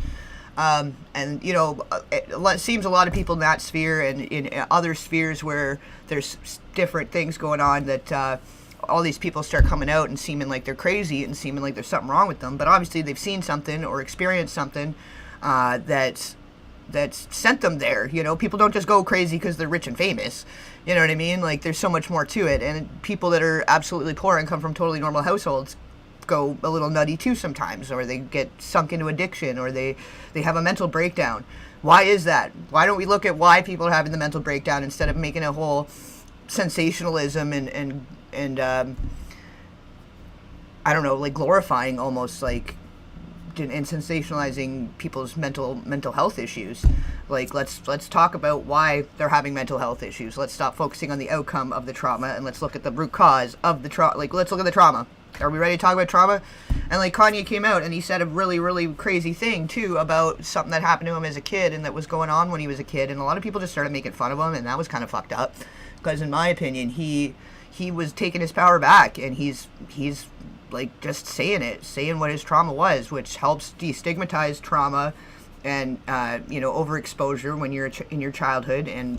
And, you know, it seems a lot of people in that sphere and in other spheres where there's different things going on, that all these people start coming out and seeming like they're crazy and seeming like there's something wrong with them. But obviously they've seen something or experienced something that's that's sent them there. You know, people don't just go crazy because they're rich and famous. You know what I mean? Like, there's so much more to it. And people that are absolutely poor and come from totally normal households go a little nutty too sometimes, or they get sunk into addiction, or they have a mental breakdown. Why is that? Why don't we look at why people are having the mental breakdown instead of making a whole sensationalism and I don't know, like glorifying almost, like, and sensationalizing people's mental health issues. Like, let's talk about why they're having mental health issues. Let's stop focusing on the outcome of the trauma, and let's look at the root cause of the trauma. Like, let's look at the trauma. Are we ready to talk about trauma? And like, Kanye came out and he said a really, really crazy thing too about something that happened to him as a kid and that was going on when he was a kid, and a lot of people just started making fun of him, and that was kind of fucked up, because in my opinion, he was taking his power back, and he's like just saying what his trauma was, which helps destigmatize trauma and overexposure when you're in your childhood, and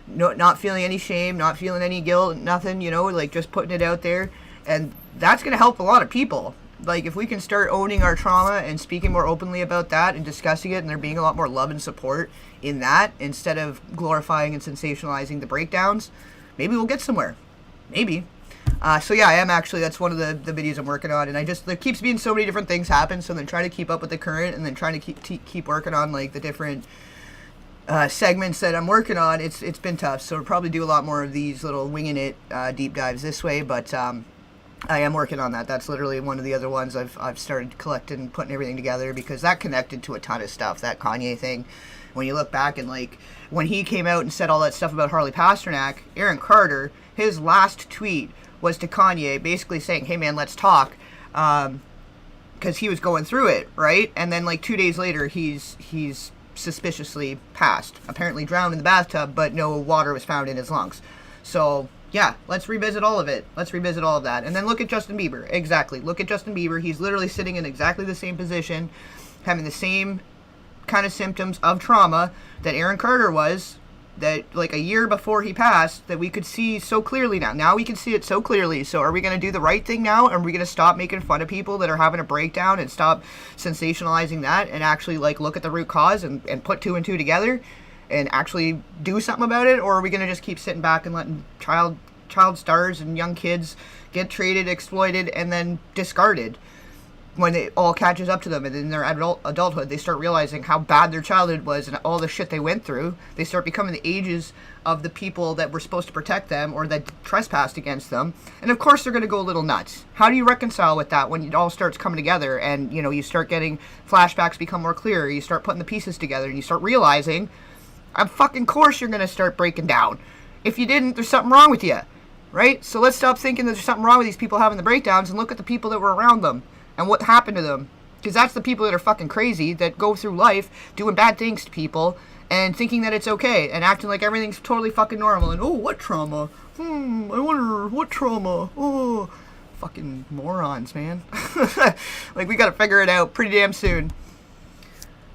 not feeling any shame, not feeling any guilt, nothing, like just putting it out there. And that's going to help a lot of people. Like, if we can start owning our trauma and speaking more openly about that and discussing it, and there being a lot more love and support in that, instead of glorifying and sensationalizing the breakdowns, maybe we'll get somewhere. Maybe. So yeah, I am actually, that's one of the videos I'm working on, and there keeps being so many different things happen, so then trying to keep up with the current, and then trying to keep working on, like, the different segments that I'm working on. It's been tough, so we'll probably do a lot more of these little winging it deep dives this way, but I am working on that. That's literally one of the other ones I've started collecting, putting everything together, because that connected to a ton of stuff, that Kanye thing. When you look back, and like when he came out and said all that stuff about Harley Pasternak, Aaron Carter, his last tweet was to Kanye, basically saying, hey man, let's talk, because he was going through it, right? And then like 2 days later, he's suspiciously passed, apparently drowned in the bathtub, but no water was found in his lungs. So yeah, let's revisit all of it. Let's revisit all of that. And then look at Justin Bieber. Exactly. Look at Justin Bieber. He's literally sitting in exactly the same position, having the same kind of symptoms of trauma that Aaron Carter was, that like a year before he passed, that we could see so clearly now. Now we can see it so clearly. So are we going to do the right thing now? Are we going to stop making fun of people that are having a breakdown and stop sensationalizing that, and actually like look at the root cause and put two and two together and actually do something about it? Or are we going to just keep sitting back and letting child stars and young kids get traded, exploited, and then discarded when it all catches up to them, and in their adulthood they start realizing how bad their childhood was and all the shit they went through? They start becoming the ages of the people that were supposed to protect them or that trespassed against them, and of course they're going to go a little nuts. How do you reconcile with that when it all starts coming together, and you start getting flashbacks become more clear, you start putting the pieces together, and you start realizing, of fucking course you're going to start breaking down. If you didn't, there's something wrong with you, right? So let's stop thinking that there's something wrong with these people having the breakdowns and look at the people that were around them and what happened to them. Because that's the people that are fucking crazy, that go through life doing bad things to people and thinking that it's okay and acting like everything's totally fucking normal. And, oh, what trauma? I wonder what trauma? Oh, fucking morons, man. Like, we gotta figure it out pretty damn soon.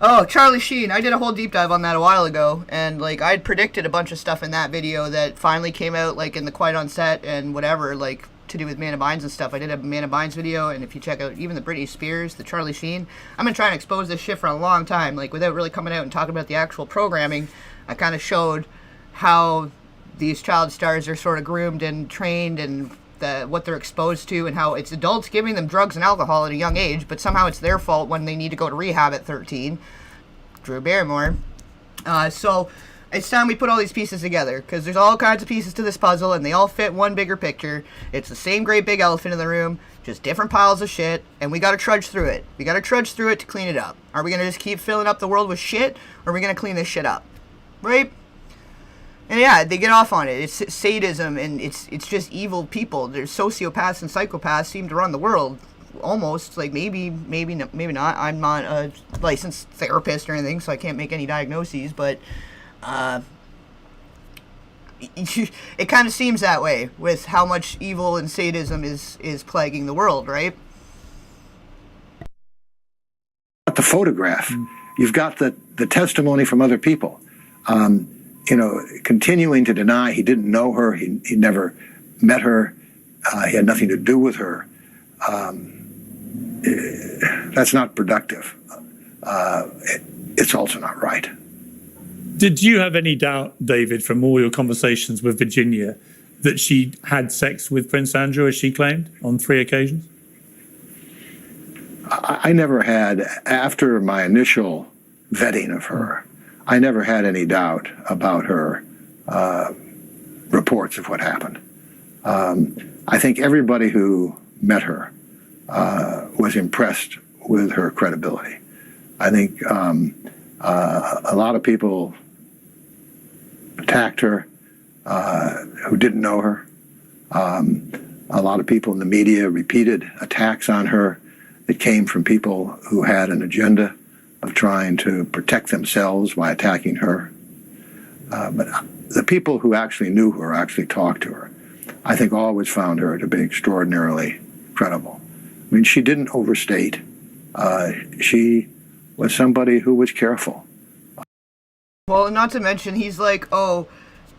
Oh, Charlie Sheen. I did a whole deep dive on that a while ago, and like I'd predicted a bunch of stuff in that video that finally came out, like in the Quiet on Set and whatever, like to do with Man of Binds and stuff. I did a Man of Binds video, and if you check out even the Britney Spears, the Charlie Sheen, I've been trying to expose this shit for a long time, like without really coming out and talking about the actual programming. I kind of showed how these child stars are sort of groomed and trained, and what they're exposed to, and how it's adults giving them drugs and alcohol at a young age, but somehow it's their fault when they need to go to rehab at 13. Drew Barrymore. So it's time we put all these pieces together, because there's all kinds of pieces to this puzzle, and they all fit one bigger picture. It's the same great big elephant in the room, just different piles of shit, and we gotta trudge through it. We gotta trudge through it to clean it up. Are we gonna just keep filling up the world with shit, or are we gonna clean this shit up? Right? And yeah, they get off on it. It's sadism, and it's just evil people. There's sociopaths and psychopaths seem to run the world, almost. Like maybe not. I'm not a licensed therapist or anything, so I can't make any diagnoses. But it kind of seems that way with how much evil and sadism is plaguing the world, right? The photograph, you've got the testimony from other people. Continuing to deny he didn't know her, he never met her, he had nothing to do with her. That's not productive. it's also not right. Did you have any doubt, David, from all your conversations with Virginia, that she had sex with Prince Andrew, as she claimed, on 3 occasions? I never had, after my initial vetting of her, I never had any doubt about her reports of what happened. I think everybody who met her was impressed with her credibility. I think a lot of people attacked her who didn't know her. A lot of people in the media repeated attacks on her that came from people who had an agenda of trying to protect themselves by attacking her. But the people who actually knew her, actually talked to her, I think always found her to be extraordinarily credible. I mean, she didn't overstate. She was somebody who was careful. Well, not to mention, he's like, oh,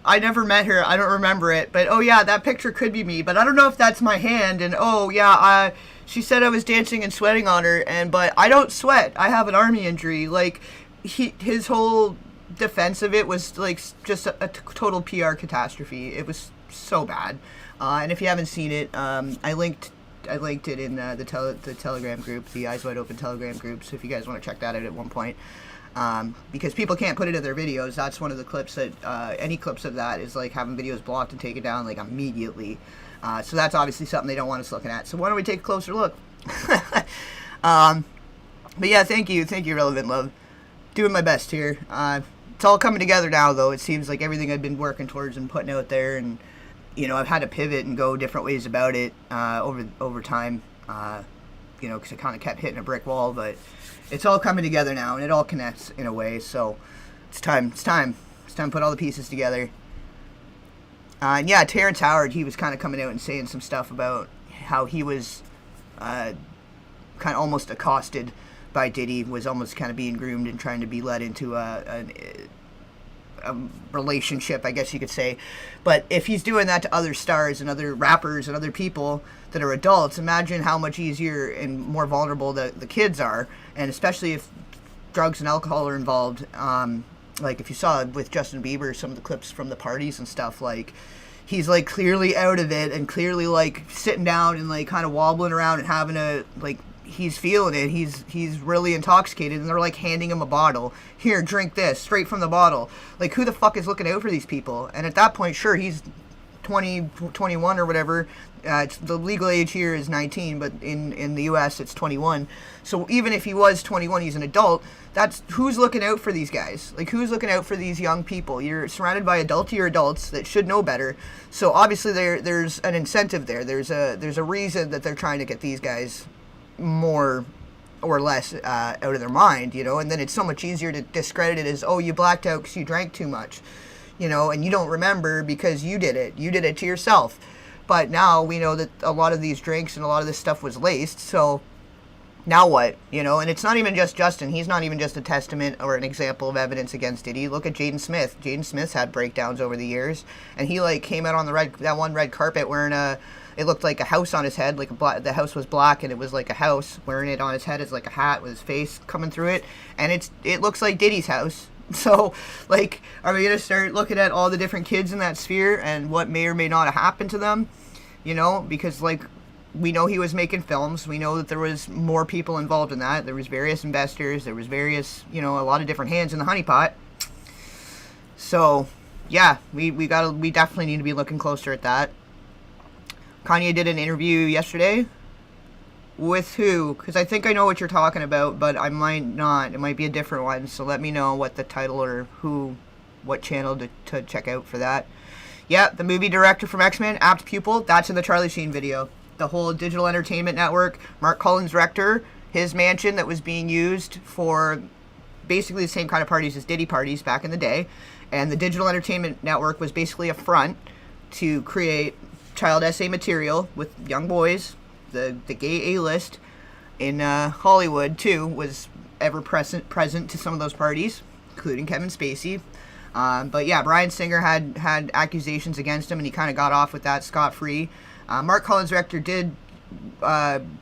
I never met her, I don't remember it, but oh yeah, that picture could be me, but I don't know if that's my hand, and oh yeah, she said I was dancing and sweating on her, but I don't sweat, I have an army injury. Like, his whole defense of it was like just a total PR catastrophe. It was so bad. And if you haven't seen it, I linked it in the Telegram group, the Eyes Wide Open Telegram group, so if you guys want to check that out at one point. Because people can't put it in their videos. That's one of the clips that, any clips of that is like having videos blocked and taken down like immediately. So that's obviously something they don't want us looking at. So why don't we take a closer look? But yeah, thank you, Relevant Love. Doing my best here. It's all coming together now, though. It seems like everything I've been working towards and putting out there, and I've had to pivot and go different ways about it over time. Because I kind of kept hitting a brick wall, but it's all coming together now, and it all connects in a way. So it's time to put all the pieces together. And yeah, Terrence Howard, he was kind of coming out and saying some stuff about how he was kind of almost accosted by Diddy, was almost kind of being groomed and trying to be led into a relationship, I guess you could say. But if he's doing that to other stars and other rappers and other people that are adults, imagine how much easier and more vulnerable the kids are, and especially if drugs and alcohol are involved. Like if you saw with Justin Bieber, some of the clips from the parties and stuff, like he's like clearly out of it and clearly like sitting down and like kind of wobbling around and having a like, he's feeling it. He's really intoxicated, and they're like handing him a bottle. Here, drink this straight from the bottle. Like, who the fuck is looking out for these people? And at that point, sure, he's 20, 21 or whatever. The legal age here is 19, but in the U.S. it's 21. So even if he was 21, he's an adult. That's who's looking out for these guys. Like, who's looking out for these young people? You're surrounded by adultier adults that should know better. So obviously there's an incentive there. There's a reason that they're trying to get these guys more or less out of their mind, and then it's so much easier to discredit it as, oh, you blacked out because you drank too much, and you don't remember because you did it to yourself. But now we know that a lot of these drinks and a lot of this stuff was laced, so now what? And it's not even just Justin. He's not even just a testament or an example of evidence against Diddy. Look at Jaden Smith. Jaden Smith's had breakdowns over the years, and he like came out on that one red carpet wearing it looked like a house on his head, like the house was black and it was like a house, wearing it on his head as like a hat with his face coming through it, and it looks like Diddy's house. So, like, are we going to start looking at all the different kids in that sphere and what may or may not have happened to them? Because, like, we know he was making films. We know that there was more people involved in that. There was various investors. There was various, a lot of different hands in the honeypot. So, yeah, we definitely need to be looking closer at that. Kanye did an interview yesterday. With who? Because I think I know what you're talking about, but I might not. It might be a different one, so let me know what the title or what channel to check out for that. Yeah, the movie director from X-Men, apt pupil, that's in the Charlie Sheen video. The whole digital entertainment network, Mark Cullen's Rector, his mansion that was being used for basically the same kind of parties as Diddy parties back in the day, and the digital entertainment network was basically a front to create child essay material with young boys. The gay A-list in Hollywood, too, was ever present to some of those parties, including Kevin Spacey. But yeah, Bryan Singer had accusations against him, and he kind of got off with that scot-free. Mark Cullen's Rector did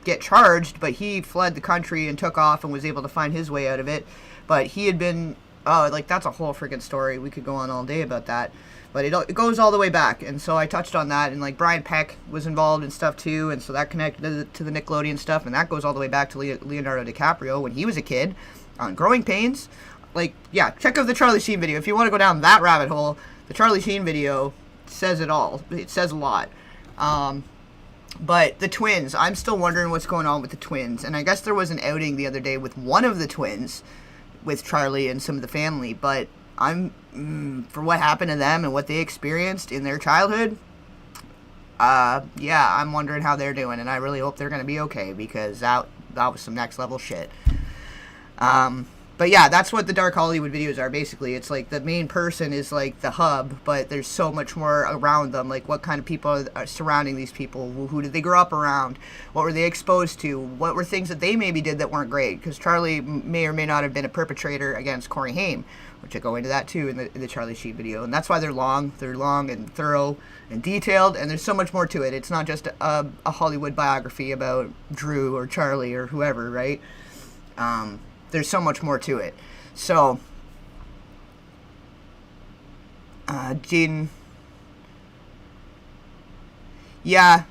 get charged, but he fled the country and took off and was able to find his way out of it. But he had been, that's a whole freaking story. We could go on all day about that. But it goes all the way back, and so I touched on that, and like Brian Peck was involved in stuff too, and so that connected to the Nickelodeon stuff, and that goes all the way back to Leonardo DiCaprio when he was a kid on Growing Pains. Like, yeah, check out the Charlie Sheen video if you want to go down that rabbit hole. The Charlie Sheen video says it all. It says a lot. But the twins, I'm still wondering what's going on with the twins, and I guess there was an outing the other day with one of the twins, with Charlie and some of the family, but for what happened to them and what they experienced in their childhood, I'm wondering how they're doing, and I really hope they're going to be okay, because that was some next level shit. But yeah, that's what the Dark Hollywood videos are, basically. It's like the main person is like the hub, but there's so much more around them, like what kind of people are surrounding these people, who did they grow up around, what were they exposed to, what were things that they maybe did that weren't great, because Charlie may or may not have been a perpetrator against Corey Haim, which I go into that too in the Charlie Sheen video, and that's why they're long and thorough and detailed, and there's so much more to it. It's not just a Hollywood biography about Drew or Charlie or whoever, right? There's so much more to it. So, Jaden. Yeah.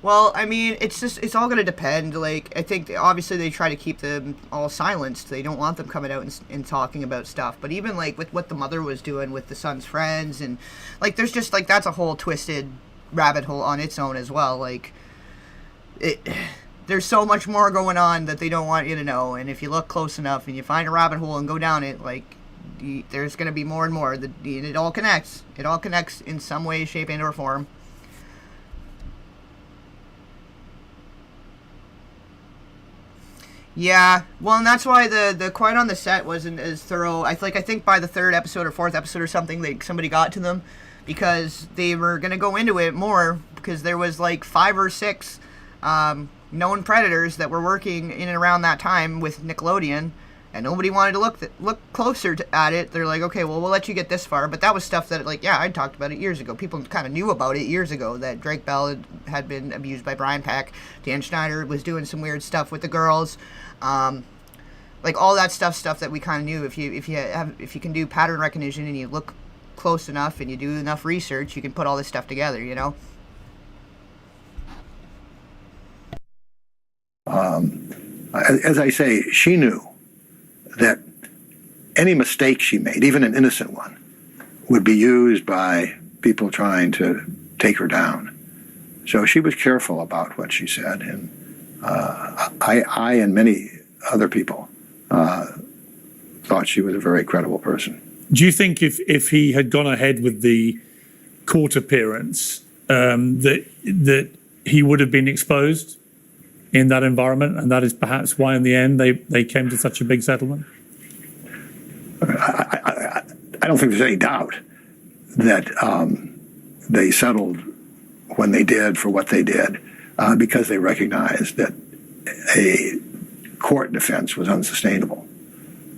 Well, I mean, it's all going to depend. Like, I think obviously they try to keep them all silenced. They don't want them coming out and talking about stuff. But even, like, with what the mother was doing with the son's friends, and, like, there's just, like, that's a whole twisted rabbit hole on its own as well. Like, there's so much more going on that they don't want you to know, and if you look close enough and you find a rabbit hole and go down it, like, there's going to be more and more. It all connects. It all connects in some way, shape, and or form. Yeah, well, and that's why the Quiet on the Set wasn't as thorough. I think by the third episode or fourth episode or something, somebody got to them, because they were going to go into it more, because there was like 5 or 6 known predators that were working in and around that time with Nickelodeon, and nobody wanted to look closer at it. They're like, okay, well, we'll let you get this far, but that was stuff that, like, yeah, I talked about it years ago. People kind of knew about it years ago, that Drake Bell had been abused by Brian Peck. Dan Schneider was doing some weird stuff with the girls, like all that stuff that we kind of knew. If you can do pattern recognition and you look close enough and you do enough research, you can put all this stuff together, you know. As I say, she knew that any mistake she made, even an innocent one, would be used by people trying to take her down. So she was careful about what she said, and I and many other people thought she was a very credible person. Do you think if he had gone ahead with the court appearance, that he would have been exposed in that environment, and that is perhaps why in the end they came to such a big settlement? I don't think there's any doubt that they settled when they did for what they did, because they recognized that a court defense was unsustainable.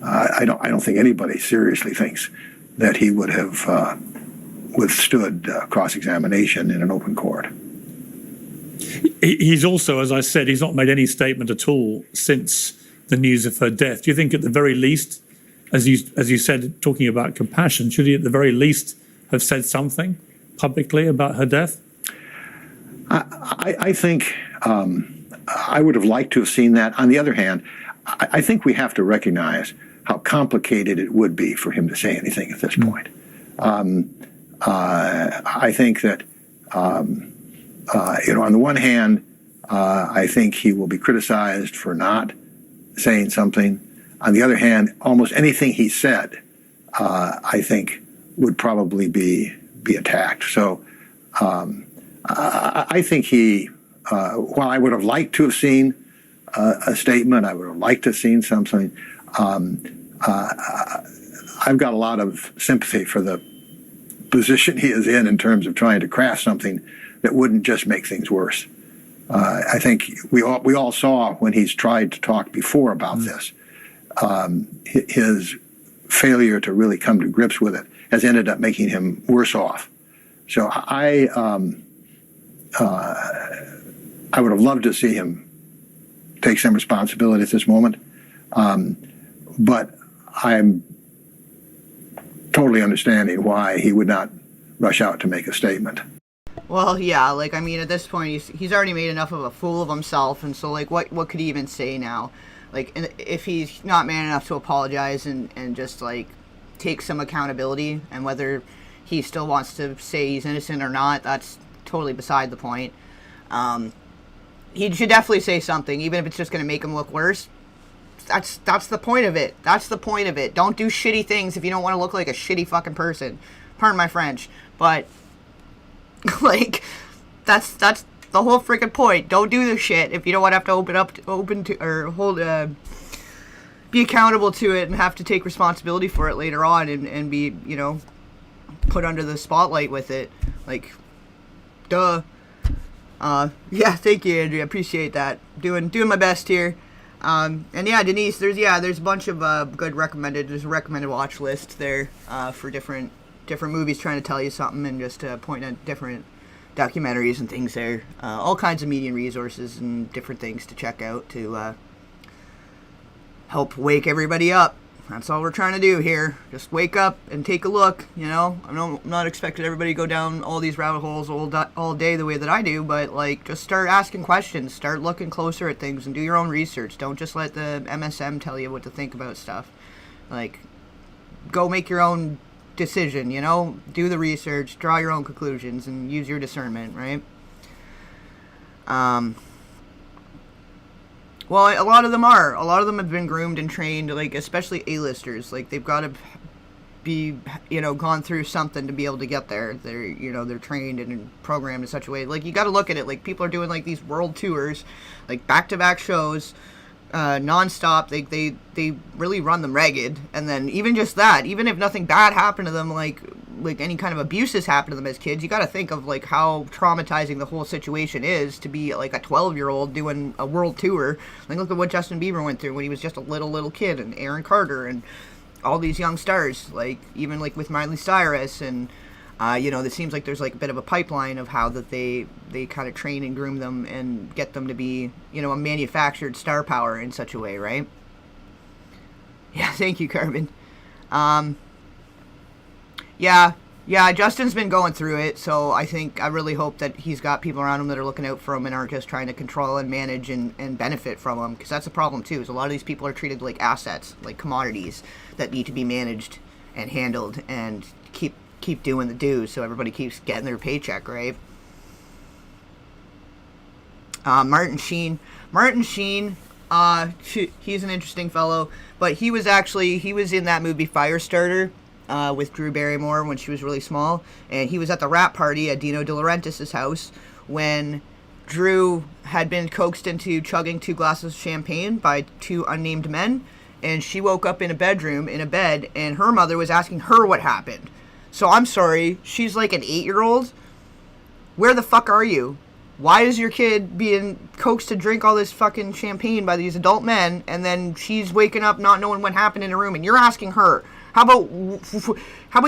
I don't think anybody seriously thinks that he would have withstood cross-examination in an open court. He's also, as I said, he's not made any statement at all since the news of her death. Do you think at the very least, as you said, talking about compassion, should he at the very least have said something publicly about her death? I think I would have liked to have seen that. On the other hand, I think we have to recognize how complicated it would be for him to say anything at this point. I think that, on the one hand, I think he will be criticized for not saying something. On the other hand, almost anything he said, I think, would probably be attacked. So I think he, while I would have liked to have seen a statement, I would have liked to have seen something, I've got a lot of sympathy for the position he is in terms of trying to craft something that wouldn't just make things worse. I think we all saw when he's tried to talk before about this, his failure to really come to grips with it has ended up making him worse off. So I I would have loved to see him take some responsibility at this moment. But I'm totally understanding why he would not rush out to make a statement. Well, yeah, like, I mean, at this point, he's already made enough of a fool of himself, and so, like, what could he even say now? Like, if he's not man enough to apologize and just, like, take some accountability, and whether he still wants to say he's innocent or not, that's totally beside the point. He should definitely say something, even if it's just going to make him look worse. That's the point of it. That's the point of it. Don't do shitty things if you don't want to look like a shitty fucking person. Pardon my French, but like that's the whole freaking point. Don't do this shit if you don't want to have to be accountable to it and have to take responsibility for it later on and be, you know, put under the spotlight with it. Like, duh. Yeah, thank you, Andrea. Appreciate that. Doing my best here. And yeah, Denise, there's a bunch of good there's a recommended watch list there for different movies trying to tell you something, and just point at different documentaries and things there. All kinds of media resources and different things to check out to help wake everybody up. That's all we're trying to do here. Just wake up and take a look, you know. I'm not expecting everybody to go down all these rabbit holes all day the way that I do, but, like, just start asking questions. Start looking closer at things and do your own research. Don't just let the MSM tell you what to think about stuff. Like, go make your own decision, you know. Do the research, draw your own conclusions, and use your discernment, right? Well, a lot of them have been groomed and trained, like, especially A-listers. Like, they've got to be, you know, gone through something to be able to get there. They're trained and programmed in such a way. Like, you got to look at it. Like, people are doing, like, these world tours, like, back-to-back shows, nonstop. They really run them ragged. And then even just that, even if nothing bad happened to them, like any kind of abuses happened to them as kids, you got to think of, like, how traumatizing the whole situation is to be, like, a 12-year-old doing a world tour. Like, look at what Justin Bieber went through when he was just a little kid, and Aaron Carter and all these young stars, like, even, like, with Miley Cyrus. And you know, it seems like there's, like, a bit of a pipeline of how that they kind of train and groom them and get them to be, you know, a manufactured star power in such a way, right? Yeah, thank you, Carbon. Yeah, Justin's been going through it, so I really hope that he's got people around him that are looking out for him and aren't just trying to control and manage and benefit from him, because that's a problem too, is a lot of these people are treated like assets, like commodities that need to be managed and handled and keep doing the dues so everybody keeps getting their paycheck, right? Martin Sheen, he's an interesting fellow, but he was in that movie Firestarter with Drew Barrymore when she was really small, and he was at the wrap party at Dino De Laurentiis' house when Drew had been coaxed into chugging 2 glasses of champagne by 2 unnamed men, and she woke up in a bed, and her mother was asking her what happened. So I'm sorry, she's like an 8-year-old? Where the fuck are you? Why is your kid being coaxed to drink all this fucking champagne by these adult men, and then she's waking up not knowing what happened in her room, and you're asking her? How about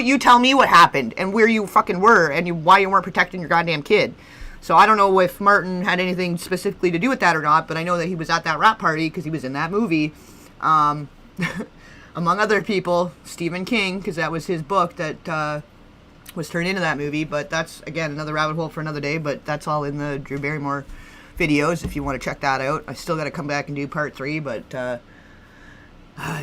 you tell me what happened, and where you fucking were, and why you weren't protecting your goddamn kid? So I don't know if Martin had anything specifically to do with that or not, but I know that he was at that rap party because he was in that movie. Among other people, Stephen King, because that was his book that was turned into that movie. But that's, again, another rabbit hole for another day. But that's all in the Drew Barrymore videos if you want to check that out. I still got to come back and do part 3, but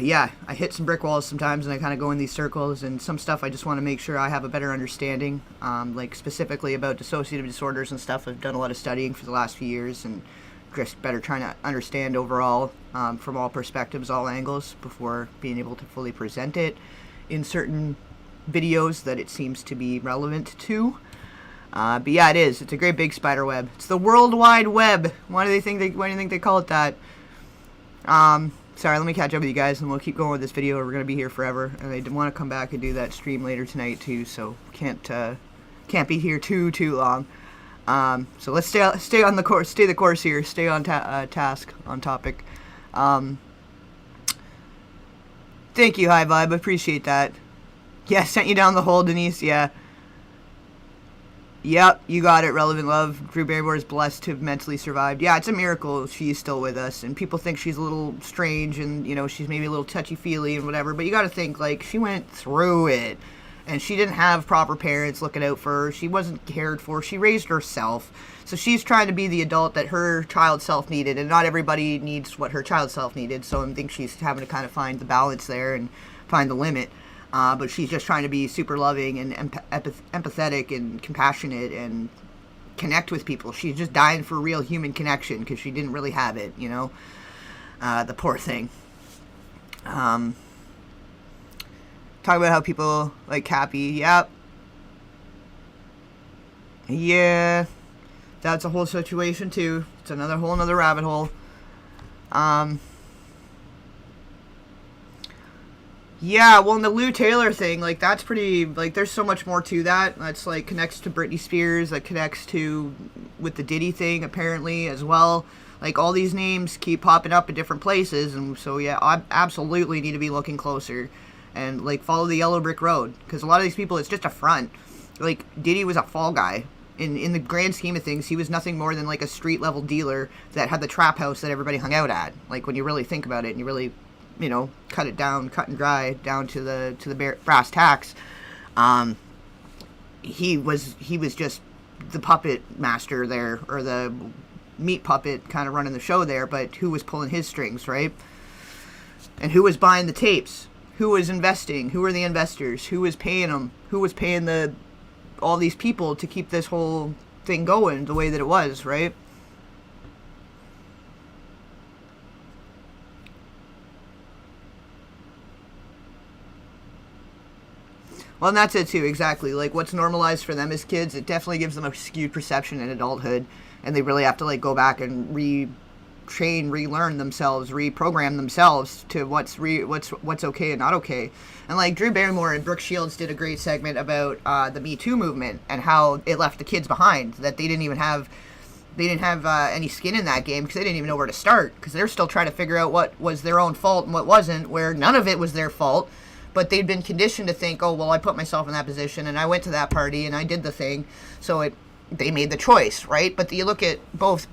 yeah, I hit some brick walls sometimes, and I kind of go in these circles, and some stuff I just want to make sure I have a better understanding, like specifically about dissociative disorders and stuff. I've done a lot of studying for the last few years, and just better trying to understand overall from all perspectives, all angles, before being able to fully present it in certain videos that it seems to be relevant to. But yeah, it's a great big spider web. It's the World Wide Web. Why do you think they call it that? Sorry, let me catch up with you guys, and we'll keep going with this video. We're gonna be here forever, and I want to come back and do that stream later tonight too, so can't be here too long. So let's stay on the course, stay the course here, stay on task, on topic. Thank you, High Vibe, appreciate that. Yeah, sent you down the hole, Denise, yeah. Yep, you got it, Relevant Love. Drew Barrymore is blessed to have mentally survived. Yeah, it's a miracle she's still with us. And people think she's a little strange and, you know, she's maybe a little touchy-feely and whatever. But you got to think, like, she went through it. And she didn't have proper parents looking out for her. She wasn't cared for. She raised herself. So she's trying to be the adult that her child self needed. And not everybody needs what her child self needed. So I think she's having to kind of find the balance there and find the limit. But she's just trying to be super loving and empathetic and compassionate and connect with people. She's just dying for real human connection because she didn't really have it, you know. The poor thing. Talk about how people like Cappy. Yep. Yeah. That's a whole situation too. It's another whole another rabbit hole. Yeah, well, in the Lou Taylor thing, like, that's pretty, like, there's so much more to that. That's, like, connects to Britney Spears, that connects to, with the Diddy thing, apparently, as well. Like, all these names keep popping up in different places, and so, yeah, I absolutely need to be looking closer and, like, follow the yellow brick road. Because a lot of these people, it's just a front. Like, Diddy was a fall guy. In the grand scheme of things, he was nothing more than, like, a street-level dealer that had the trap house that everybody hung out at. Like, when you really think about it, and you really, you know, cut it down, cut and dry, down to the brass tacks. He was just the puppet master there, or the meat puppet kind of running the show there, but who was pulling his strings, right? And who was buying the tapes? Who was investing? Who were the investors? Who was paying them? Who was paying all these people to keep this whole thing going the way that it was, right? Well, and that's it too, exactly. Like, what's normalized for them as kids, it definitely gives them a skewed perception in adulthood, and they really have to, like, go back and relearn themselves, reprogram themselves to what's okay and not okay. And, like, Drew Barrymore and Brooke Shields did a great segment about the Me Too movement and how it left the kids behind, that they didn't have any skin in that game because they didn't even know where to start, because they're still trying to figure out what was their own fault and what wasn't, where none of it was their fault. But they'd been conditioned to think, oh, well, I put myself in that position, and I went to that party, and I did the thing, so they made the choice, right? But you look at both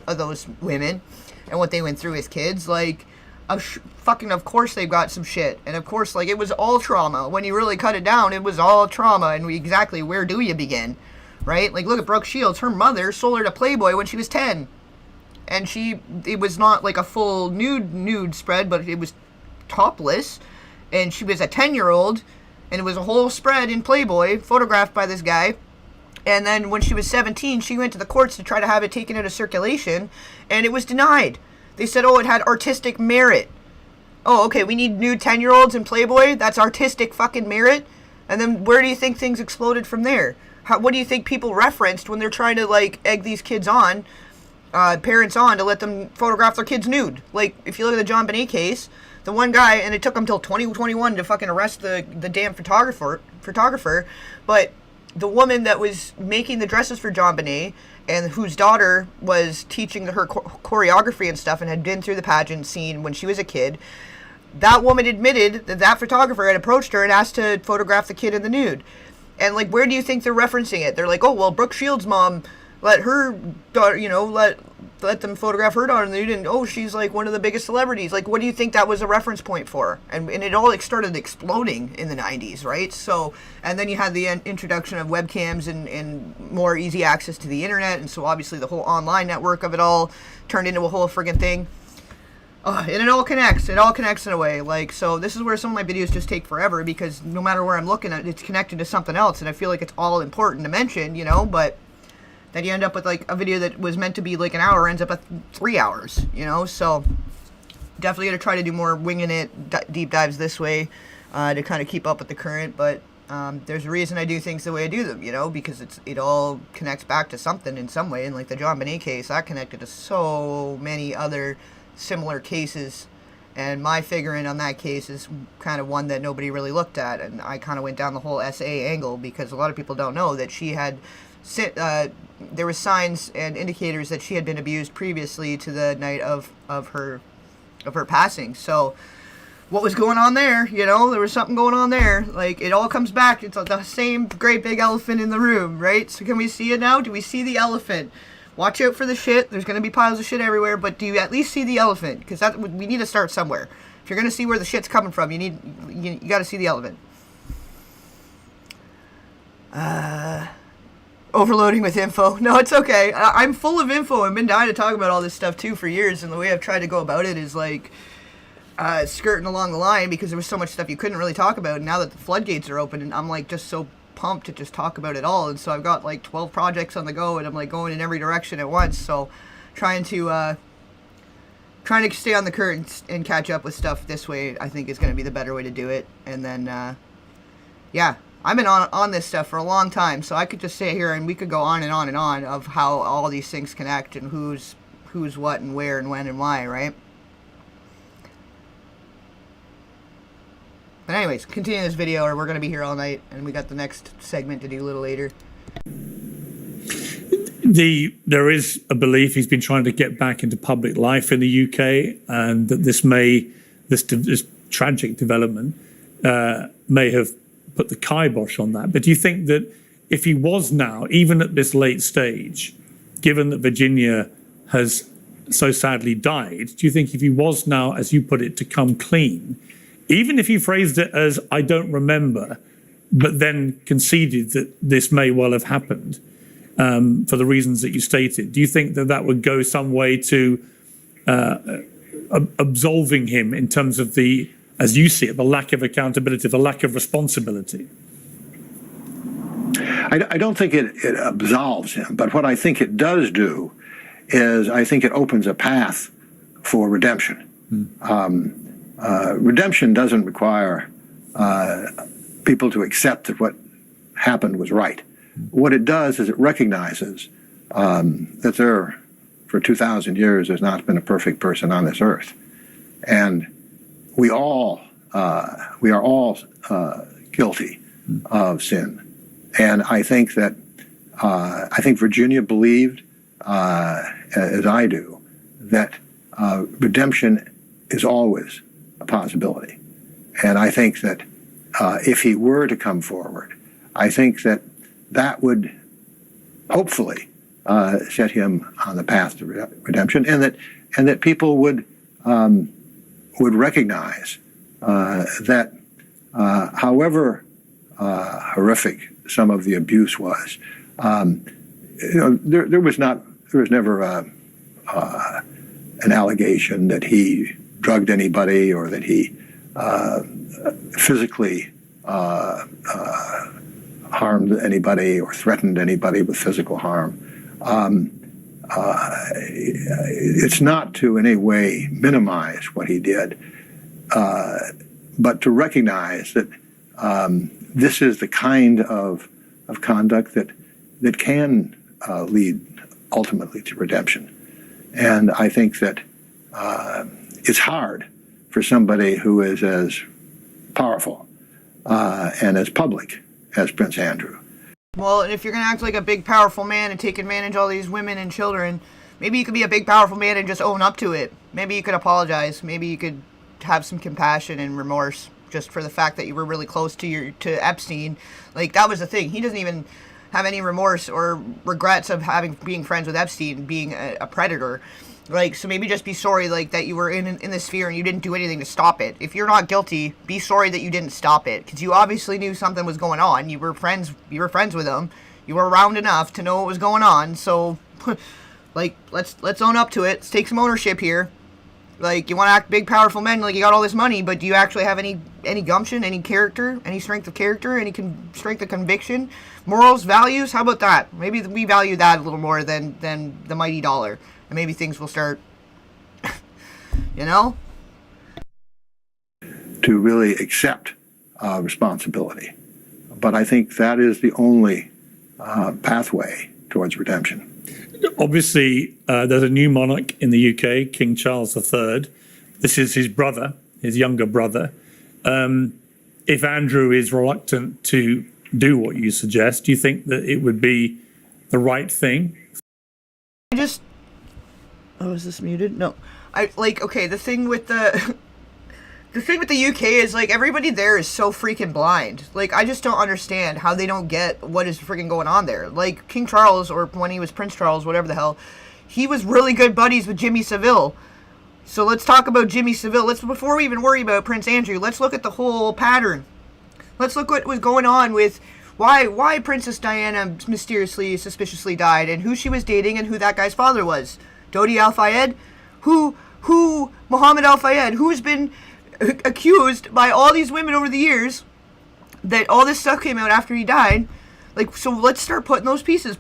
of those women and what they went through as kids, like, of course they've got some shit. And of course, like, it was all trauma. When you really cut it down, it was all trauma, and exactly where do you begin, right? Like, look at Brooke Shields. Her mother sold her to Playboy when she was 10. And it was not like a full nude spread, but it was topless. And she was a 10-year-old, and it was a whole spread in Playboy, photographed by this guy. And then when she was 17, she went to the courts to try to have it taken out of circulation, and it was denied. They said, oh, it had artistic merit. Oh, okay, we need nude 10-year-olds in Playboy? That's artistic fucking merit? And then where do you think things exploded from there? What do you think people referenced when they're trying to, like, egg these kids on, parents on, to let them photograph their kids nude? Like, if you look at the John Bonet case, the one guy, and it took him till 2021 to fucking arrest the damn photographer, but the woman that was making the dresses for John Bonet, and whose daughter was teaching her choreography and stuff, and had been through the pageant scene when she was a kid, that woman admitted that photographer had approached her and asked to photograph the kid in the nude. And, like, where do you think they're referencing it? They're like, oh, well, Brooke Shields' mom let her daughter, you know, let them photograph her daughter in the nude, and oh, she's like one of the biggest celebrities. Like, what do you think that was a reference point for? And it all started exploding in the 90s, right? So, and then you had the introduction of webcams and more easy access to the internet, and so obviously the whole online network of it all turned into a whole friggin' thing. And it all connects. It all connects in a way. Like, so this is where some of my videos just take forever, because no matter where I'm looking at, it's connected to something else, and I feel like it's all important to mention, you know, but then you end up with, like, a video that was meant to be like an hour ends up at 3 hours, you know. So definitely going to try to do more winging it deep dives this way to kind of keep up with the current. But there's a reason I do things the way I do them, you know, because it all connects back to something in some way. And like the John Bonet case, that connected to so many other similar cases. And my figuring on that case is kind of one that nobody really looked at. And I kind of went down the whole SA angle, because a lot of people don't know that she had there was signs and indicators that she had been abused previously to the night of her passing. So what was going on there. You know, there was something going on there. Like, it all comes back. It's the same great big elephant in the room, right? So can we see it now? Do we see the elephant? Watch out for the shit. There's going to be piles of shit everywhere, but do you at least see the elephant? Because we need to start somewhere. If you're going to see where the shit's coming from, you got to see the elephant. Overloading with info. No, it's okay. I'm full of info. I've been dying to talk about all this stuff too for years, and the way I've tried to go about it is like skirting along the line, because there was so much stuff you couldn't really talk about, and now that the floodgates are open, and I'm like just so pumped to just talk about it all. And so I've got like 12 projects on the go, and I'm like going in every direction at once, so trying to stay on the current and catch up with stuff this way, I think, is going to be the better way to do it. And then yeah, I've been on this stuff for a long time, so I could just sit here and we could go on and on and on of how all these things connect and who's what and where and when and why, right? But anyways, continue this video or we're going to be here all night, and we got the next segment to do a little later. There is a belief he's been trying to get back into public life in the UK, and that this tragic development may have put the kibosh on that. But do you think that if he was now, even at this late stage, given that Virginia has so sadly died, do you think if he was now, as you put it, to come clean, even if he phrased it as "I don't remember," but then conceded that this may well have happened for the reasons that you stated, do you think that that would go some way to absolving him in terms of the, as you see it, the lack of accountability, the lack of responsibility? I don't think it absolves him, but what I think it does do is I think it opens a path for redemption. Redemption doesn't require people to accept that what happened was right. What it does is it recognizes that there, for 2,000 years, there's not been a perfect person on this earth, and we are all guilty of sin. And I think that Virginia believed, as I do, that redemption is always a possibility. And I think that if he were to come forward, I think that would hopefully set him on the path to redemption, and that people would recognize that however horrific some of the abuse was, there was never an allegation that he drugged anybody or that he physically harmed anybody or threatened anybody with physical harm. It's not to in any way minimize what he did, but to recognize that this is the kind of conduct that can lead ultimately to redemption. And I think that it's hard for somebody who is as powerful and as public as Prince Andrew. Well, and if you're going to act like a big, powerful man and take advantage of all these women and children, maybe you could be a big, powerful man and just own up to it. Maybe you could apologize. Maybe you could have some compassion and remorse just for the fact that you were really close to Epstein. Like, that was the thing. He doesn't even have any remorse or regrets of being friends with Epstein, being a predator. Like, so maybe just be sorry, like, that you were in this sphere and you didn't do anything to stop it. If you're not guilty, be sorry that you didn't stop it, because you obviously knew something was going on. You were friends with him. You were around enough to know what was going on. So, like, let's own up to it. Let's take some ownership here. Like, you want to act big, powerful men, like you got all this money, but do you actually have any gumption, any character, any strength of character, any strength of conviction, morals, values? How about that? Maybe we value that a little more than the mighty dollar. And maybe things will start, to really accept responsibility. But I think that is the only pathway towards redemption. Obviously, there's a new monarch in the UK, King Charles III. This is his brother, his younger brother. If Andrew is reluctant to do what you suggest, do you think that it would be the right thing? Oh, is this muted? No. Okay, the thing with the... The thing with the UK is, like, everybody there is so freaking blind. Like, I just don't understand how they don't get what is freaking going on there. Like, King Charles, or when he was Prince Charles, whatever the hell, he was really good buddies with Jimmy Savile. So let's talk about Jimmy Savile. Before we even worry about Prince Andrew, let's look at the whole pattern. Let's look what was going on with why Princess Diana mysteriously, suspiciously died, and who she was dating, and who that guy's father was. Dodi Al-Fayed? Who Mohammed Al-Fayed, who's been accused by all these women over the years, that all this stuff came out after he died. Like, so let's start putting those pieces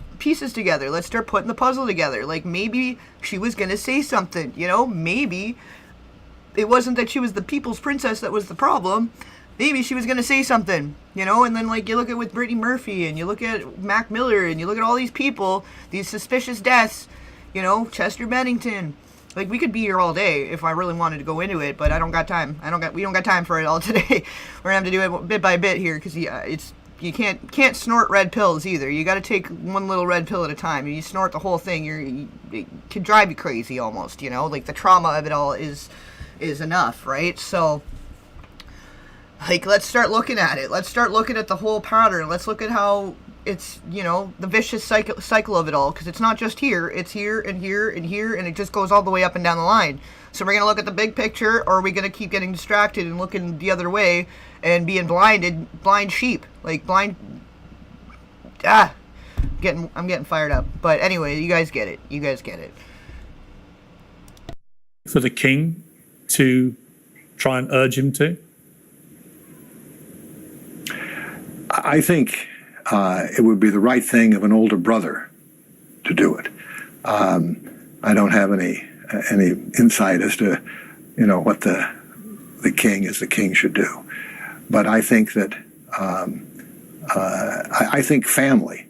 together. Let's start putting the puzzle together. Like, maybe she was gonna say something, you know? Maybe it wasn't that she was the people's princess that was the problem. Maybe she was gonna say something, you know? And then, like, you look at with Brittany Murphy, and you look at Mac Miller, and you look at all these people, these suspicious deaths, you know, Chester Bennington. Like, we could be here all day if I really wanted to go into it, but I don't got time. We don't got time for it all today. We're gonna have to do it bit by bit here, because you can't snort red pills either. You got to take one little red pill at a time. If you snort the whole thing, it can drive you crazy almost. You know, like, the trauma of it all is enough, right? So, like, let's start looking at it. Let's start looking at the whole pattern. Let's look at how it's, you know, the vicious cycle of it all, because it's not just here. It's here and here and here, and it just goes all the way up and down the line. So we're going to look at the big picture, or are we going to keep getting distracted and looking the other way and being blind sheep? Like, I'm getting fired up. But anyway, you guys get it. For the king to try and urge him to? I think it would be the right thing of an older brother to do it. I don't have any insight as to, you know, what the king as the king should do, but I think that I think family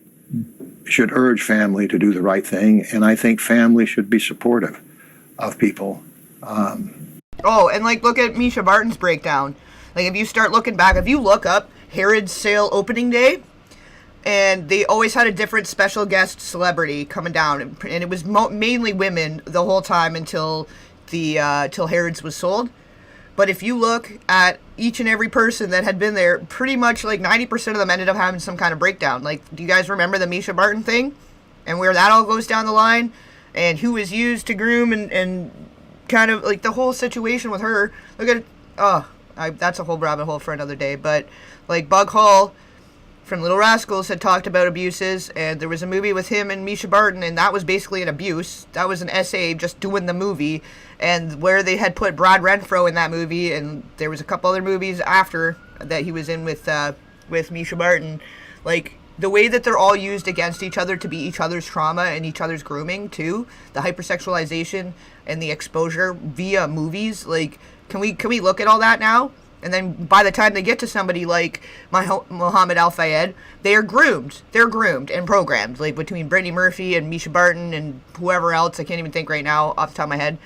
should urge family to do the right thing, and I think family should be supportive of people. Oh, and, like, look at Misha Barton's breakdown. Like, if you start looking back, if you look up Herod's sale opening day, and they always had a different special guest celebrity coming down, and it was mainly women the whole time until till Herod's was sold. But if you look at each and every person that had been there, pretty much like 90% of them ended up having some kind of breakdown. Like, do you guys remember the Misha Barton thing? And where that all goes down the line? And who was used to groom and kind of, like, the whole situation with her. Look at that's a whole rabbit hole for another day. But, like, Bug Hall from Little Rascals had talked about abuses, and there was a movie with him and Misha Barton, and that was basically an abuse. That was an essay just doing the movie, and where they had put Brad Renfro in that movie, and there was a couple other movies after that he was in with Misha Barton. Like, the way that they're all used against each other to be each other's trauma and each other's grooming too, the hypersexualization and the exposure via movies. Like, can we look at all that now? And then by the time they get to somebody like Mohammed Al-Fayed, they are groomed. They're groomed and programmed. Like, between Brittany Murphy and Misha Barton and whoever else, I can't even think right now off the top of my head.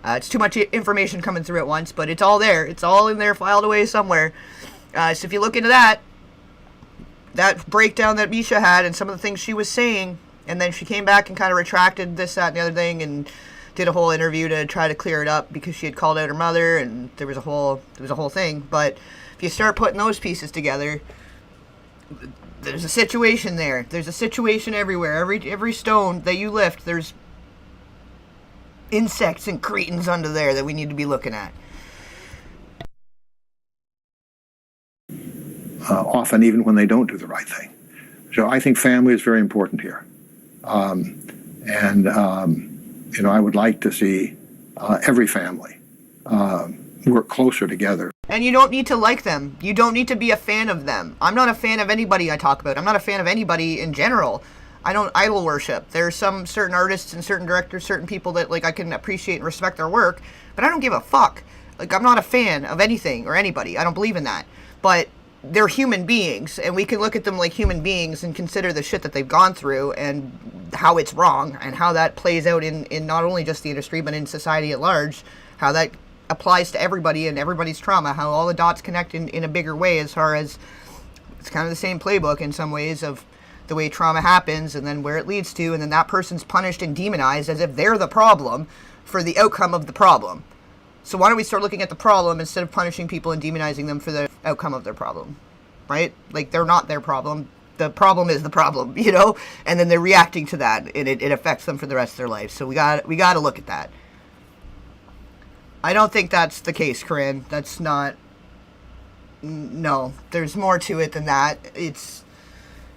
It's too much information coming through at once, but it's all there. It's all in there, filed away somewhere. So if you look into that breakdown that Misha had and some of the things she was saying, and then she came back and kind of retracted this, that, and the other thing, and did a whole interview to try to clear it up because she had called out her mother, and there was a whole thing. But if you start putting those pieces together, there's a situation there. There's a situation everywhere. Every stone that you lift, there's insects and cretins under there that we need to be looking at. Often even when they don't do the right thing. So I think family is very important here. You know, I would like to see every family work closer together. And you don't need to like them. You don't need to be a fan of them. I'm not a fan of anybody I talk about. I'm not a fan of anybody in general. I don't idol worship. There's some certain artists and certain directors, certain people that, like, I can appreciate and respect their work, but I don't give a fuck. Like, I'm not a fan of anything or anybody. I don't believe in that. But they're human beings, and we can look at them like human beings and consider the shit that they've gone through and how it's wrong and how that plays out in not only just the industry but in society at large, how that applies to everybody and everybody's trauma, how all the dots connect in a bigger way, as far as it's kind of the same playbook in some ways of the way trauma happens and then where it leads to, and then that person's punished and demonized as if they're the problem for the outcome of the problem. So why don't we start looking at the problem instead of punishing people and demonizing them for the outcome of their problem, right? Like, they're not their problem. The problem is the problem, you know? And then they're reacting to that, and it affects them for the rest of their life. So we got to look at that. I don't think that's the case, Corinne. That's not... No, there's more to it than that.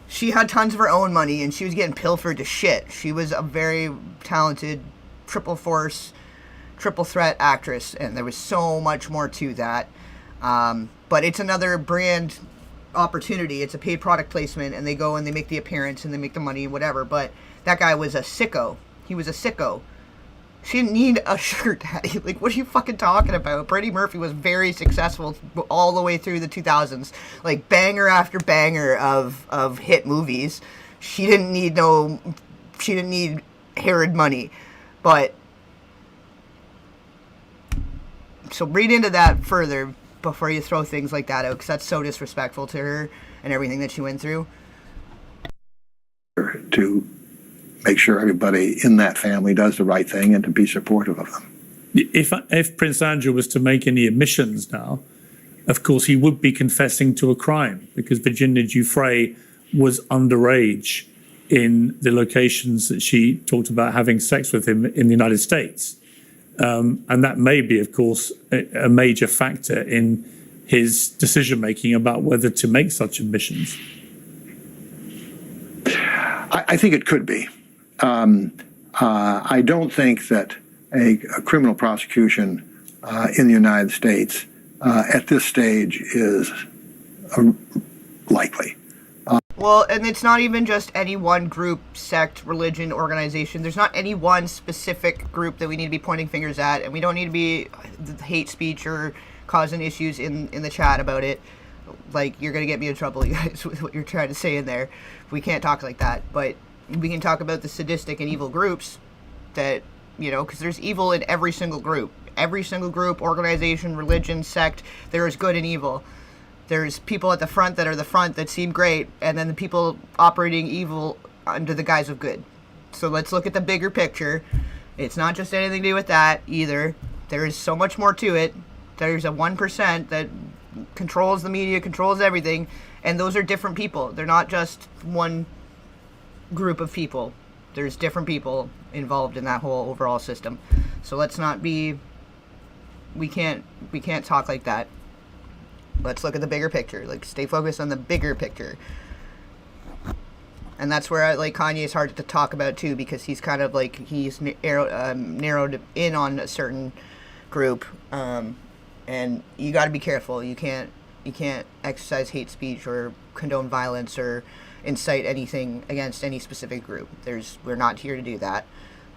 She had tons of her own money, and she was getting pilfered to shit. She was a very talented triple threat actress, and there was so much more to that. But it's another brand opportunity. It's a paid product placement, and they go and they make the appearance and they make the money and whatever. But that guy was a sicko. He was a sicko. She didn't need a sugar daddy. Like, what are you fucking talking about? Brittany Murphy was very successful all the way through the 2000s. Like, banger after banger of hit movies. She didn't need Herod money. But, so read into that further before you throw things like that out, because that's so disrespectful to her and everything that she went through. To make sure everybody in that family does the right thing and to be supportive of them. If Prince Andrew was to make any admissions now, of course he would be confessing to a crime, because Virginia Giuffre was underage in the locations that she talked about having sex with him in the United States. And that may be, of course, a major factor in his decision-making about whether to make such admissions. I think it could be. I don't think that a criminal prosecution in the United States at this stage is likely. Well, and it's not even just any one group, sect, religion, organization. There's not any one specific group that we need to be pointing fingers at, and we don't need to be hate speech or causing issues in the chat about it. Like, you're going to get me in trouble, you guys, with what you're trying to say in there. We can't talk like that, but we can talk about the sadistic and evil groups that, you know, because there's evil in every single group. Every single group, organization, religion, sect, there is good and evil. There's people at the front that are the front that seem great, and then the people operating evil under the guise of good. So let's look at the bigger picture. It's not just anything to do with that either. There is so much more to it. There's a 1% that controls the media, controls everything, and those are different people. They're not just one group of people. There's different people involved in that whole overall system. So let's not be... We can't talk like that. Let's look at the bigger picture. Like, stay focused on the bigger picture. And that's where, like, Kanye is hard to talk about, too, because he's kind of, like, he's narrowed in on a certain group. And you got to be careful. You can't exercise hate speech or condone violence or incite anything against any specific group. We're not here to do that.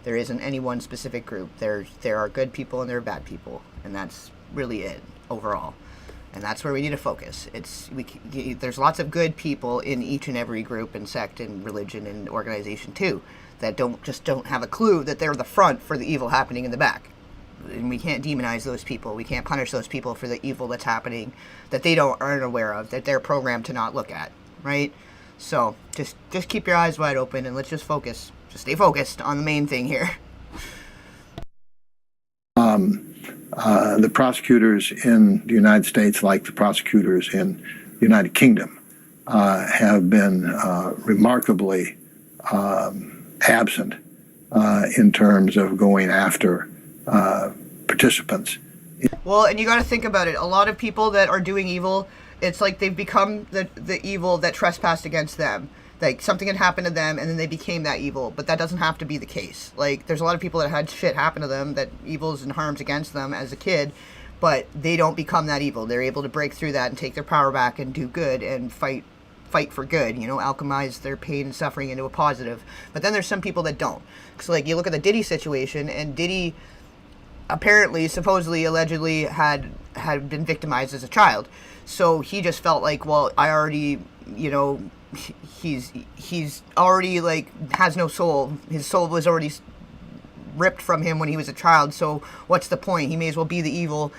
There isn't any one specific group. There are good people and there are bad people. And that's really it, overall. And that's where we need to focus. There's lots of good people in each and every group and sect and religion and organization too, that don't have a clue that they're the front for the evil happening in the back. And we can't demonize those people. We can't punish those people for the evil that's happening that they aren't aware of, that they're programmed to not look at, right? So just keep your eyes wide open and let's just focus. Just stay focused on the main thing here. The prosecutors in the United States, like the prosecutors in the United Kingdom, have been remarkably absent in terms of going after participants. Well, and you got to think about it. A lot of people that are doing evil, it's like they've become the evil that trespassed against them. Like, something had happened to them, and then they became that evil. But that doesn't have to be the case. Like, there's a lot of people that had shit happen to them, that evils and harms against them as a kid, but they don't become that evil. They're able to break through that and take their power back and do good and fight for good, you know, alchemize their pain and suffering into a positive. But then there's some people that don't. So, like, you look at the Diddy situation, and Diddy apparently, supposedly, allegedly had been victimized as a child. So he just felt like, well, I already, you know... He's already, like, has no soul. His soul was already ripped from him when he was a child, so what's the point? He may as well be the evil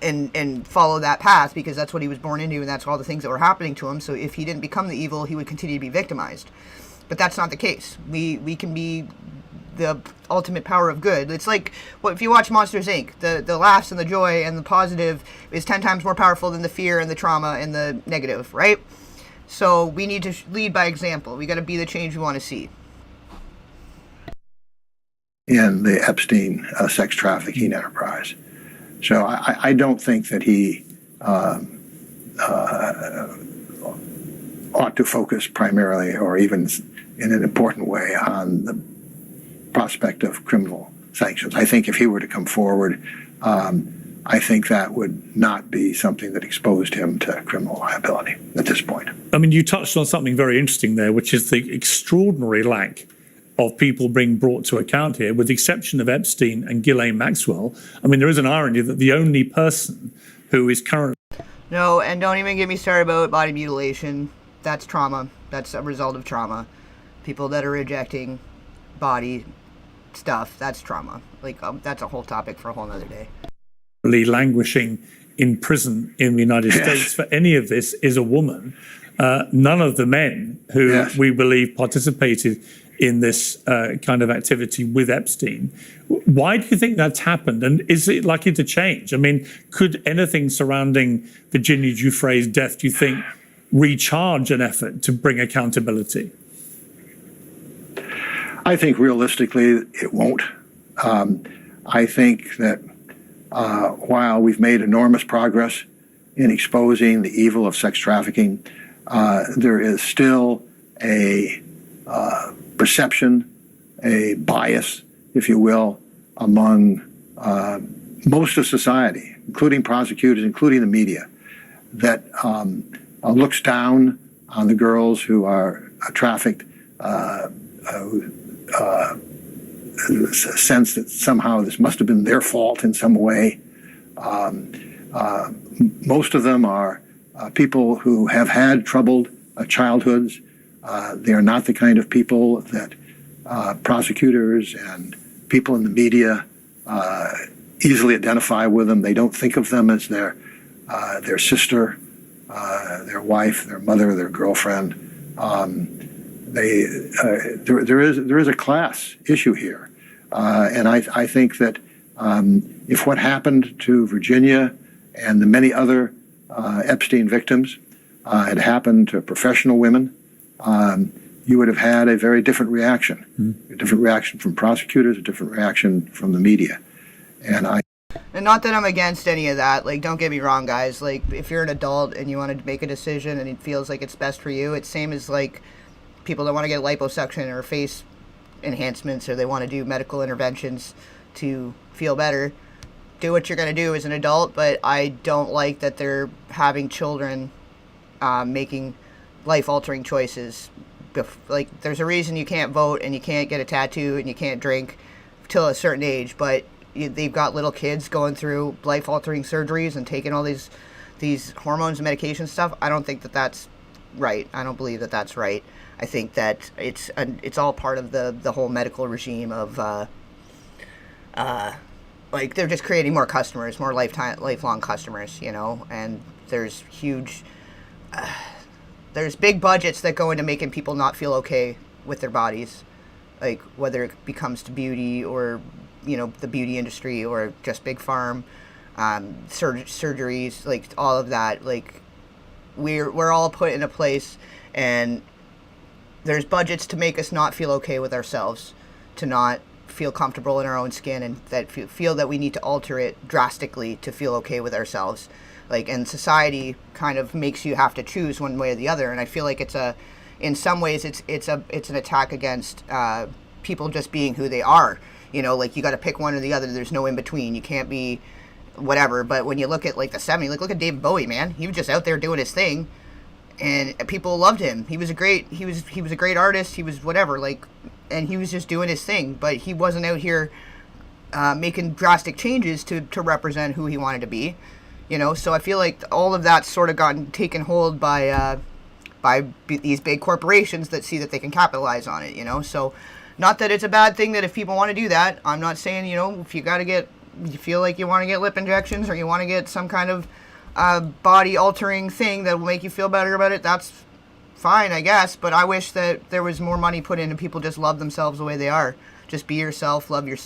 and follow that path, because that's what he was born into and that's all the things that were happening to him. So if he didn't become the evil, he would continue to be victimized. But that's not the case. We can be the ultimate power of good. It's like, well, if you watch Monsters Inc., the laughs and the joy and the positive is 10 times more powerful than the fear and the trauma and the negative, right? So we need to lead by example. We got to be the change we want to see. In the Epstein sex trafficking enterprise. So I don't think that he ought to focus primarily or even in an important way on the prospect of criminal sanctions. I think if he were to come forward, I think that would not be something that exposed him to criminal liability at this point. I mean, you touched on something very interesting there, which is the extraordinary lack of people being brought to account here, with the exception of Epstein and Ghislaine Maxwell. I mean, there is an irony that the only person who is currently... No, and don't even get me started about body mutilation. That's trauma. That's a result of trauma. People that are rejecting body stuff, that's trauma. Like, that's a whole topic for a whole nother day. Languishing in prison in the United States for any of this is a woman. None of the men who we believe participated in this kind of activity with Epstein. Why do you think that's happened? And is it likely to change? I mean, could anything surrounding Virginia Giuffre's death, do you think, recharge an effort to bring accountability? I think realistically it won't. I think that while we've made enormous progress in exposing the evil of sex trafficking, there is still a perception, a bias, if you will, among most of society, including prosecutors, including the media, that looks down on the girls who are trafficked, sense that somehow this must have been their fault in some way. Most of them are people who have had troubled childhoods. They are not the kind of people that prosecutors and people in the media easily identify with them. They don't think of them as their sister, their wife, their mother, their girlfriend. There is a class issue here, and I think that if what happened to Virginia and the many other Epstein victims had happened to professional women, you would have had a very different reaction, a different reaction from prosecutors, a different reaction from the media. And not that I'm against any of that. Like, don't get me wrong, guys. Like, if you're an adult and you want to make a decision and it feels like it's best for you, it's same as, like, people that want to get liposuction or face enhancements, or they want to do medical interventions to feel better. Do what you're going to do as an adult, but I don't like that they're having children making life-altering choices. Like, there's a reason you can't vote and you can't get a tattoo and you can't drink till a certain age, but they've got little kids going through life-altering surgeries and taking all these hormones and medication stuff. I don't think that that's right. I don't believe that that's right. I think that it's all part of the whole medical regime of like, they're just creating more customers, more lifelong customers, you know. And there's there's big budgets that go into making people not feel okay with their bodies, like whether it becomes to beauty or, you know, the beauty industry or just big farm, surgeries, like all of that. Like, we're all put in a place, and there's budgets to make us not feel okay with ourselves, to not feel comfortable in our own skin, and that feel that we need to alter it drastically to feel okay with ourselves. Like, and society kind of makes you have to choose one way or the other. And I feel like in some ways it's an attack against people just being who they are. You know, like, you got to pick one or the other. There's no in between. You can't be whatever. But when you look at, like, the 70s, like, look at David Bowie, man. He was just out there doing his thing, and people loved him. He was a great artist. He was whatever, like, and he was just doing his thing. But he wasn't out here making drastic changes to represent who he wanted to be. You know, so I feel like all of that's sort of gotten taken hold by these big corporations that see that they can capitalize on it. You know, so not that it's a bad thing that if people want to do that. I'm not saying, you know, if you feel like you want to get lip injections or you want to get some kind of body altering thing that will make you feel better about it, that's fine, I guess. But I wish that there was more money put in and people just love themselves the way they are. Just be yourself, love your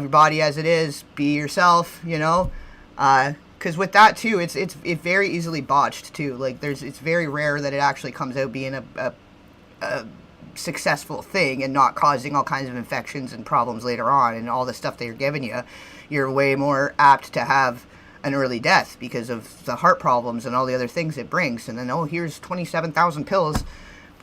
body as it is, be yourself, because with that too, it's very easily botched too. Like it's very rare that it actually comes out being a successful thing and not causing all kinds of infections and problems later on, and all the stuff they're giving you. You're way more apt to have an early death because of the heart problems and all the other things it brings. And then, here's 27,000 pills.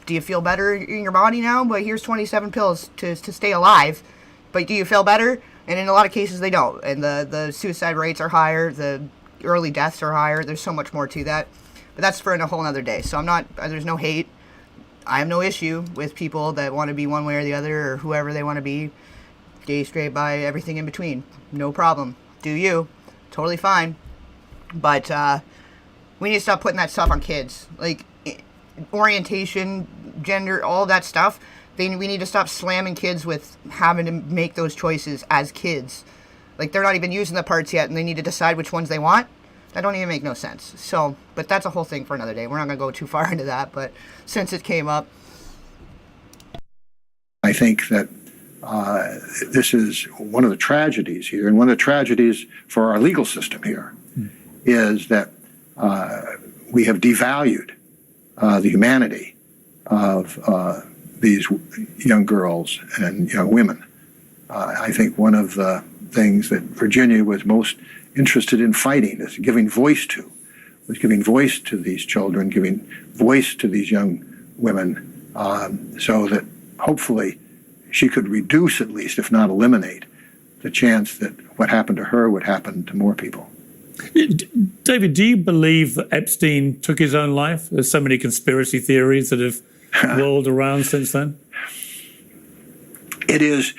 Do you feel better in your body now? But here's 27 pills to stay alive. But do you feel better? And in a lot of cases, they don't. And the suicide rates are higher. The early deaths are higher. There's so much more to that. But that's for a whole other day. So there's no hate. I have no issue with people that want to be one way or the other, or whoever they want to be. Gay, straight, bi, everything in between. No problem. Do you. Totally fine. But we need to stop putting that stuff on kids. Like, orientation, gender, all that stuff. We need to stop slamming kids with having to make those choices as kids. Like, they're not even using the parts yet, and they need to decide which ones they want. That don't even make no sense. So, but that's a whole thing for another day. We're not going to go too far into that, but since it came up. I think that this is one of the tragedies here, and one of the tragedies for our legal system here is that we have devalued the humanity of these young girls and young women. I think one of the things that Virginia was most interested in fighting is giving voice to these children, giving voice to these young women, so that hopefully she could reduce, at least, if not eliminate, the chance that what happened to her would happen to more people. David, do you believe that Epstein took his own life? There's so many conspiracy theories that have whirled around since then. It is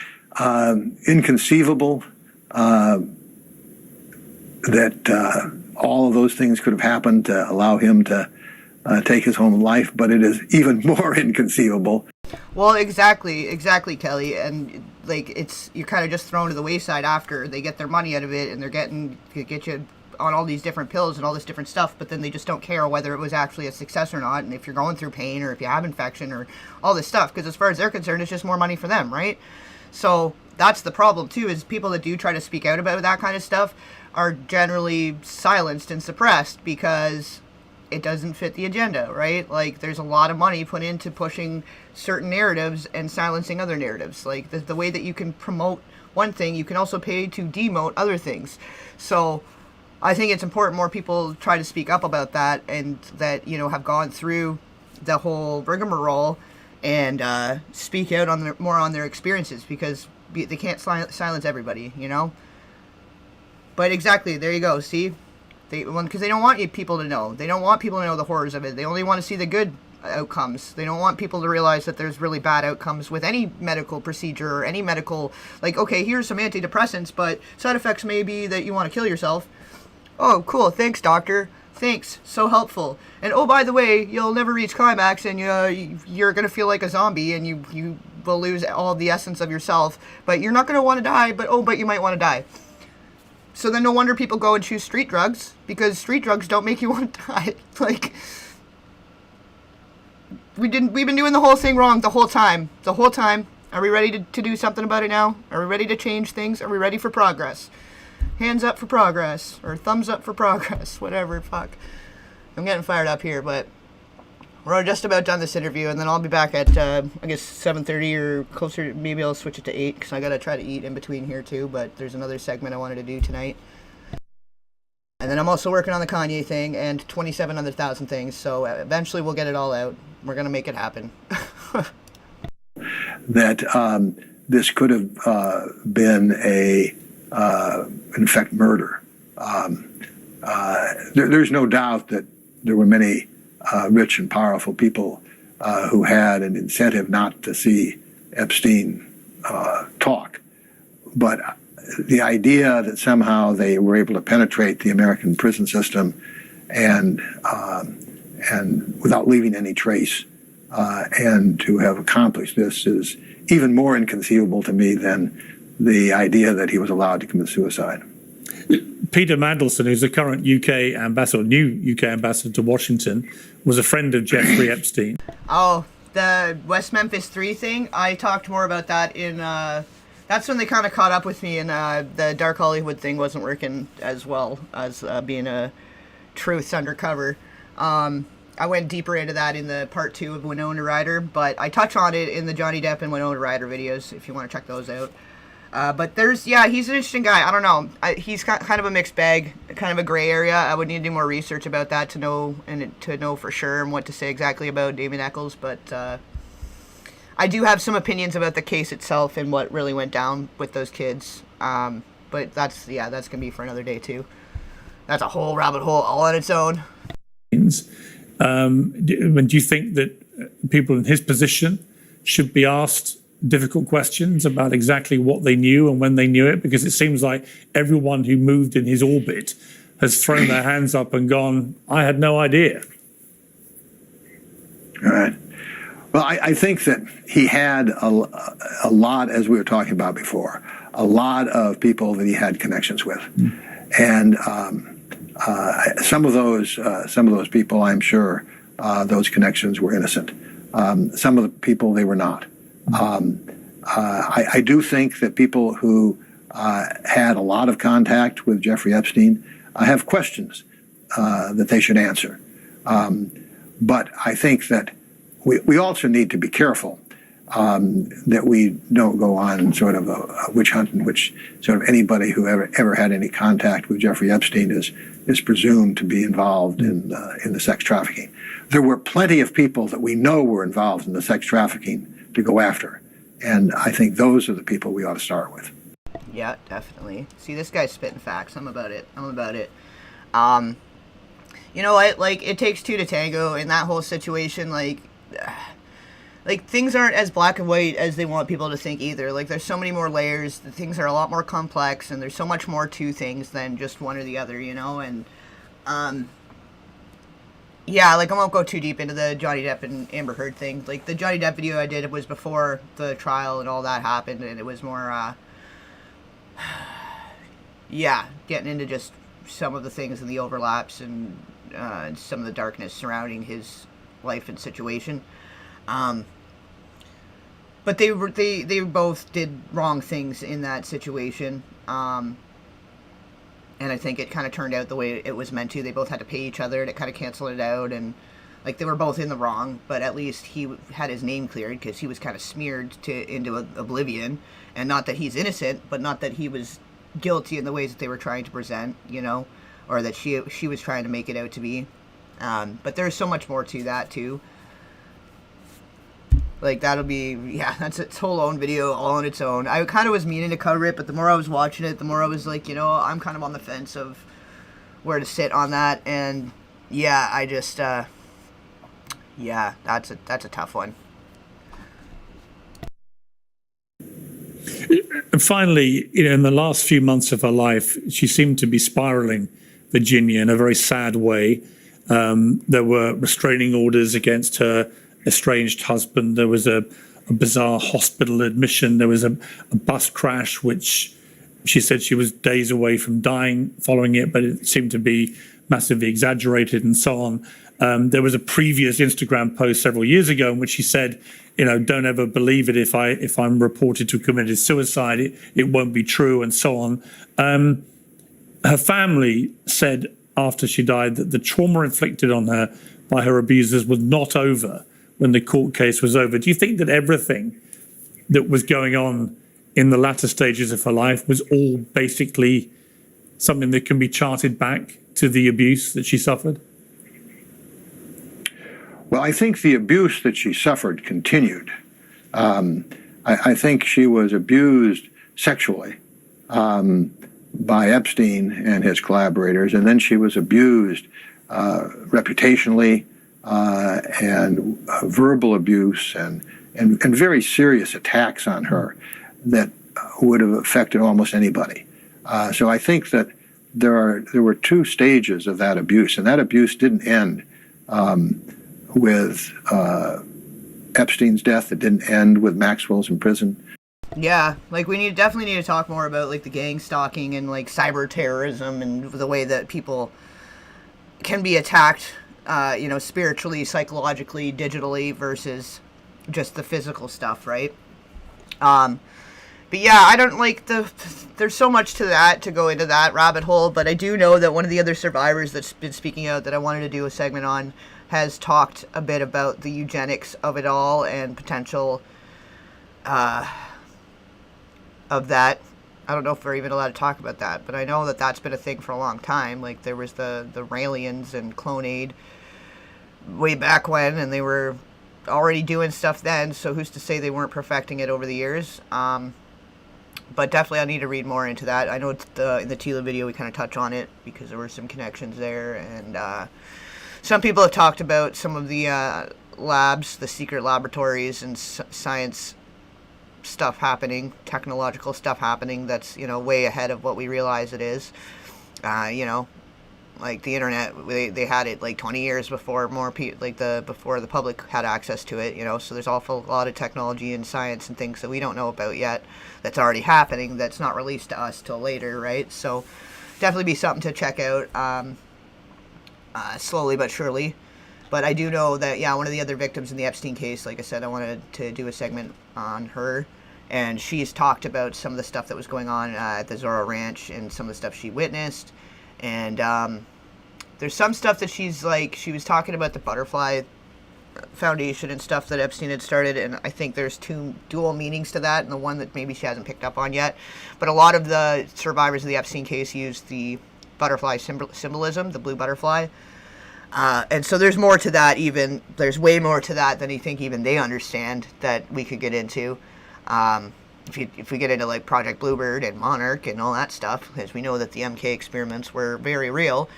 inconceivable that all of those things could have happened to allow him to take his own life, but it is even more inconceivable. Well, exactly, Kelly, and you're kind of just thrown to the wayside after they get their money out of it, and they're get you on all these different pills and all this different stuff, but then they just don't care whether it was actually a success or not, and if you're going through pain or if you have infection or all this stuff, because as far as they're concerned, it's just more money for them, right? So that's the problem too, is people that do try to speak out about that kind of stuff are generally silenced and suppressed because it doesn't fit the agenda, right? Like, there's a lot of money put into pushing certain narratives and silencing other narratives. Like, the way that you can promote one thing, you can also pay to demote other things. So I think it's important more people try to speak up about that, and that, have gone through the whole rigmarole and speak out on more on their experiences, because they can't silence everybody, But exactly, there you go, see? Because they don't want people to know. They don't want people to know the horrors of it. They only want to see the good outcomes. They don't want people to realize that there's really bad outcomes with any medical procedure or any medical, like, okay, here's some antidepressants, but side effects may be that you want to kill yourself. Oh, cool. Thanks, doctor. Thanks. So helpful. And oh, by the way, you'll never reach climax, and you're going to feel like a zombie, and you will lose all the essence of yourself, but you're not going to want to die, but you might want to die. So then no wonder people go and choose street drugs, because street drugs don't make you want to die. Like, we've been doing the whole thing wrong the whole time. Are we ready to do something about it now? Are we ready to change things? Are we ready for progress? Hands up for progress, or thumbs up for progress, whatever, fuck. I'm getting fired up here, but we're just about done this interview, and then I'll be back at, I guess, 7:30 or closer. Maybe I'll switch it to 8, because I got to try to eat in between here, too, but there's another segment I wanted to do tonight. And then I'm also working on the Kanye thing and 27 other thousand things, so eventually we'll get it all out. We're going to make it happen. That this could have been in fact, murder. There's no doubt that there were many rich and powerful people who had an incentive not to see Epstein talk. But the idea that somehow they were able to penetrate the American prison system and without leaving any trace, and to have accomplished this is even more inconceivable to me than the idea that he was allowed to commit suicide. Peter Mandelson, who's the current new UK ambassador to Washington, was a friend of Jeffrey Epstein. Oh, the West Memphis 3 thing, I talked more about that in, that's when they kind of caught up with me, and the Dark Hollywood thing wasn't working as well as being a truth undercover. I went deeper into that in the part 2 of Winona Ryder, but I touch on it in the Johnny Depp and Winona Ryder videos if you want to check those out. But he's an interesting guy. I don't know. He's kind of a mixed bag, kind of a gray area. I would need to do more research about that to know for sure and what to say exactly about Damien Echols. But I do have some opinions about the case itself and what really went down with those kids. But that's gonna be for another day too. That's a whole rabbit hole all on its own. Do you think that people in his position should be asked difficult questions about exactly what they knew and when they knew it? Because it seems like everyone who moved in his orbit has thrown their hands up and gone, I had no idea. All right. Well, I think that he had a lot, as we were talking about before, a lot of people that he had connections with. And some of those people, I'm sure, those connections were innocent. Some of the people, they were not. I do think that people who had a lot of contact with Jeffrey Epstein have questions that they should answer. But I think that we also need to be careful that we don't go on sort of a witch hunt in which sort of anybody who ever had any contact with Jeffrey Epstein is presumed to be involved in the sex trafficking. There were plenty of people that we know were involved in the sex trafficking to go after, and I think those are the people we ought to start with. Yeah, definitely. See, this guy's spitting facts. I'm about it. You know what? Like, it takes two to tango in that whole situation. Like things aren't as black and white as they want people to think either. Like, there's so many more layers. Things are a lot more complex, and there's so much more to things than just one or the other, you know? And, yeah, like, I won't go too deep into the Johnny Depp and Amber Heard thing. Like, the Johnny Depp video I did was before the trial and all that happened, and it was more, yeah, getting into just some of the things and the overlaps and some of the darkness surrounding his life and situation. But they both did wrong things in that situation. And I think it kind of turned out the way it was meant to. They both had to pay each other to kind of cancel it out, and like they were both in the wrong. But at least he had his name cleared because he was kind of smeared into oblivion. And not that he's innocent, but not that he was guilty in the ways that they were trying to present, you know, or that she was trying to make it out to be. But there's so much more to that too. Like, that'll be, yeah, that's its whole own video all on its own. I kind of was meaning to cover it, but the more I was watching it, the more I was like, you know, I'm kind of on the fence of where to sit on that. And yeah, I just, yeah, that's a tough one. And finally, you know, in the last few months of her life, she seemed to be spiraling, Virginia, in a very sad way. There were restraining orders against her estranged husband. There was a bizarre hospital admission. There was a bus crash, which she said she was days away from dying following it, but it seemed to be massively exaggerated and so on. There was a previous Instagram post several years ago in which she said, you know, don't ever believe it if I'm reported to have committed suicide, it won't be true, and so on. Her family said after she died that the trauma inflicted on her by her abusers was not over when the court case was over. Do you think that everything that was going on in the latter stages of her life was all basically something that can be charted back to the abuse that she suffered? Well, I think the abuse that she suffered continued. I think she was abused sexually by Epstein and his collaborators, and then she was abused reputationally, and verbal abuse and very serious attacks on her that would have affected almost anybody. So I think that there were two stages of that abuse, and that abuse didn't end with Epstein's death. It didn't end with Maxwell's in prison. Yeah, like we definitely need to talk more about like the gang stalking and like cyber terrorism and the way that people can be attacked, you know, spiritually, psychologically, digitally versus just the physical stuff, right? But yeah, I don't like there's so much to that, to go into that rabbit hole, but I do know that one of the other survivors that's been speaking out that I wanted to do a segment on has talked a bit about the eugenics of it all and potential of that. I don't know if we're even allowed to talk about that, but I know that that's been a thing for a long time. Like, there was the Raelians and Clonade way back when, and they were already doing stuff then, so who's to say they weren't perfecting it over the years? But definitely I need to read more into that. I know it's in the Tila video we kind of touch on it because there were some connections there, and some people have talked about some of the labs, the secret laboratories and science stuff happening, technological stuff happening that's, way ahead of what we realize it is. Like the internet, they had it like 20 years before before the public had access to it, so there's awful lot of technology and science and things that we don't know about yet that's already happening that's not released to us till later, right? So definitely be something to check out, slowly but surely. But I do know that, one of the other victims in the Epstein case, like I said, I wanted to do a segment on her, and she's talked about some of the stuff that was going on at the Zorro Ranch and some of the stuff she witnessed. And there's some stuff that she was talking about the Butterfly Foundation and stuff that Epstein had started, and I think there's two dual meanings to that, and the one that maybe she hasn't picked up on yet. But a lot of the survivors of the Epstein case used the butterfly symbolism, the blue butterfly. And so there's more to that even. There's way more to that than I think even they understand that we could get into. If we get into like Project Bluebird and Monarch and all that stuff, because we know that the MK experiments were very real,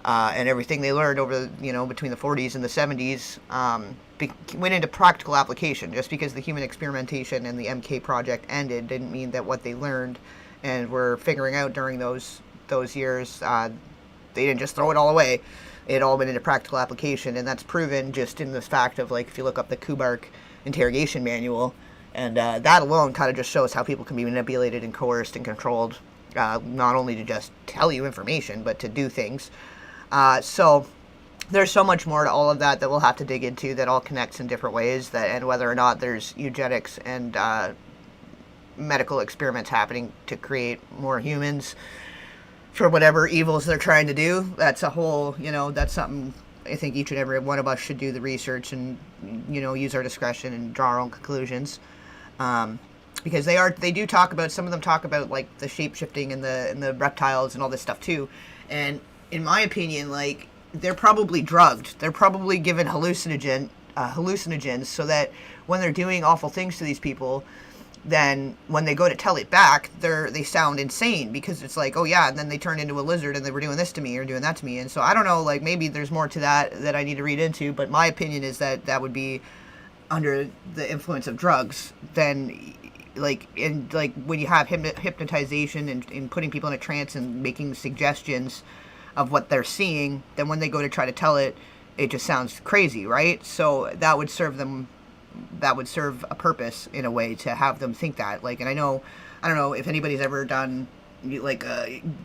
and everything they learned over between the 40s and the 70s went into practical application. Just because the human experimentation and the MK project ended didn't mean that what they learned and were figuring out during those years, they didn't just throw it all away. It all went into practical application, and that's proven just in this fact of, like, if you look up the Kubark interrogation manual. And that alone kind of just shows how people can be manipulated and coerced and controlled, not only to just tell you information, but to do things. So there's so much more to all of that we'll have to dig into that all connects in different ways, and whether or not there's eugenics and medical experiments happening to create more humans for whatever evils they're trying to do. That's a whole, that's something I think each and every one of us should do the research and, use our discretion and draw our own conclusions. Because they do talk about, some of them talk about like the shape shifting and the reptiles and all this stuff too. And in my opinion, like, they're probably drugged. They're probably given hallucinogens so that when they're doing awful things to these people, then when they go to tell it back, they sound insane, because it's like, oh yeah, and then they turned into a lizard and they were doing this to me or doing that to me. And so I don't know, like, maybe there's more to that I need to read into, but my opinion is that would be under the influence of drugs. Then when you have hypnotization and putting people in a trance and making suggestions of what they're seeing, then when they go to try to tell it, it just sounds crazy, right? So that would serve a purpose in a way, to have them think that. Like, and I don't know if anybody's ever done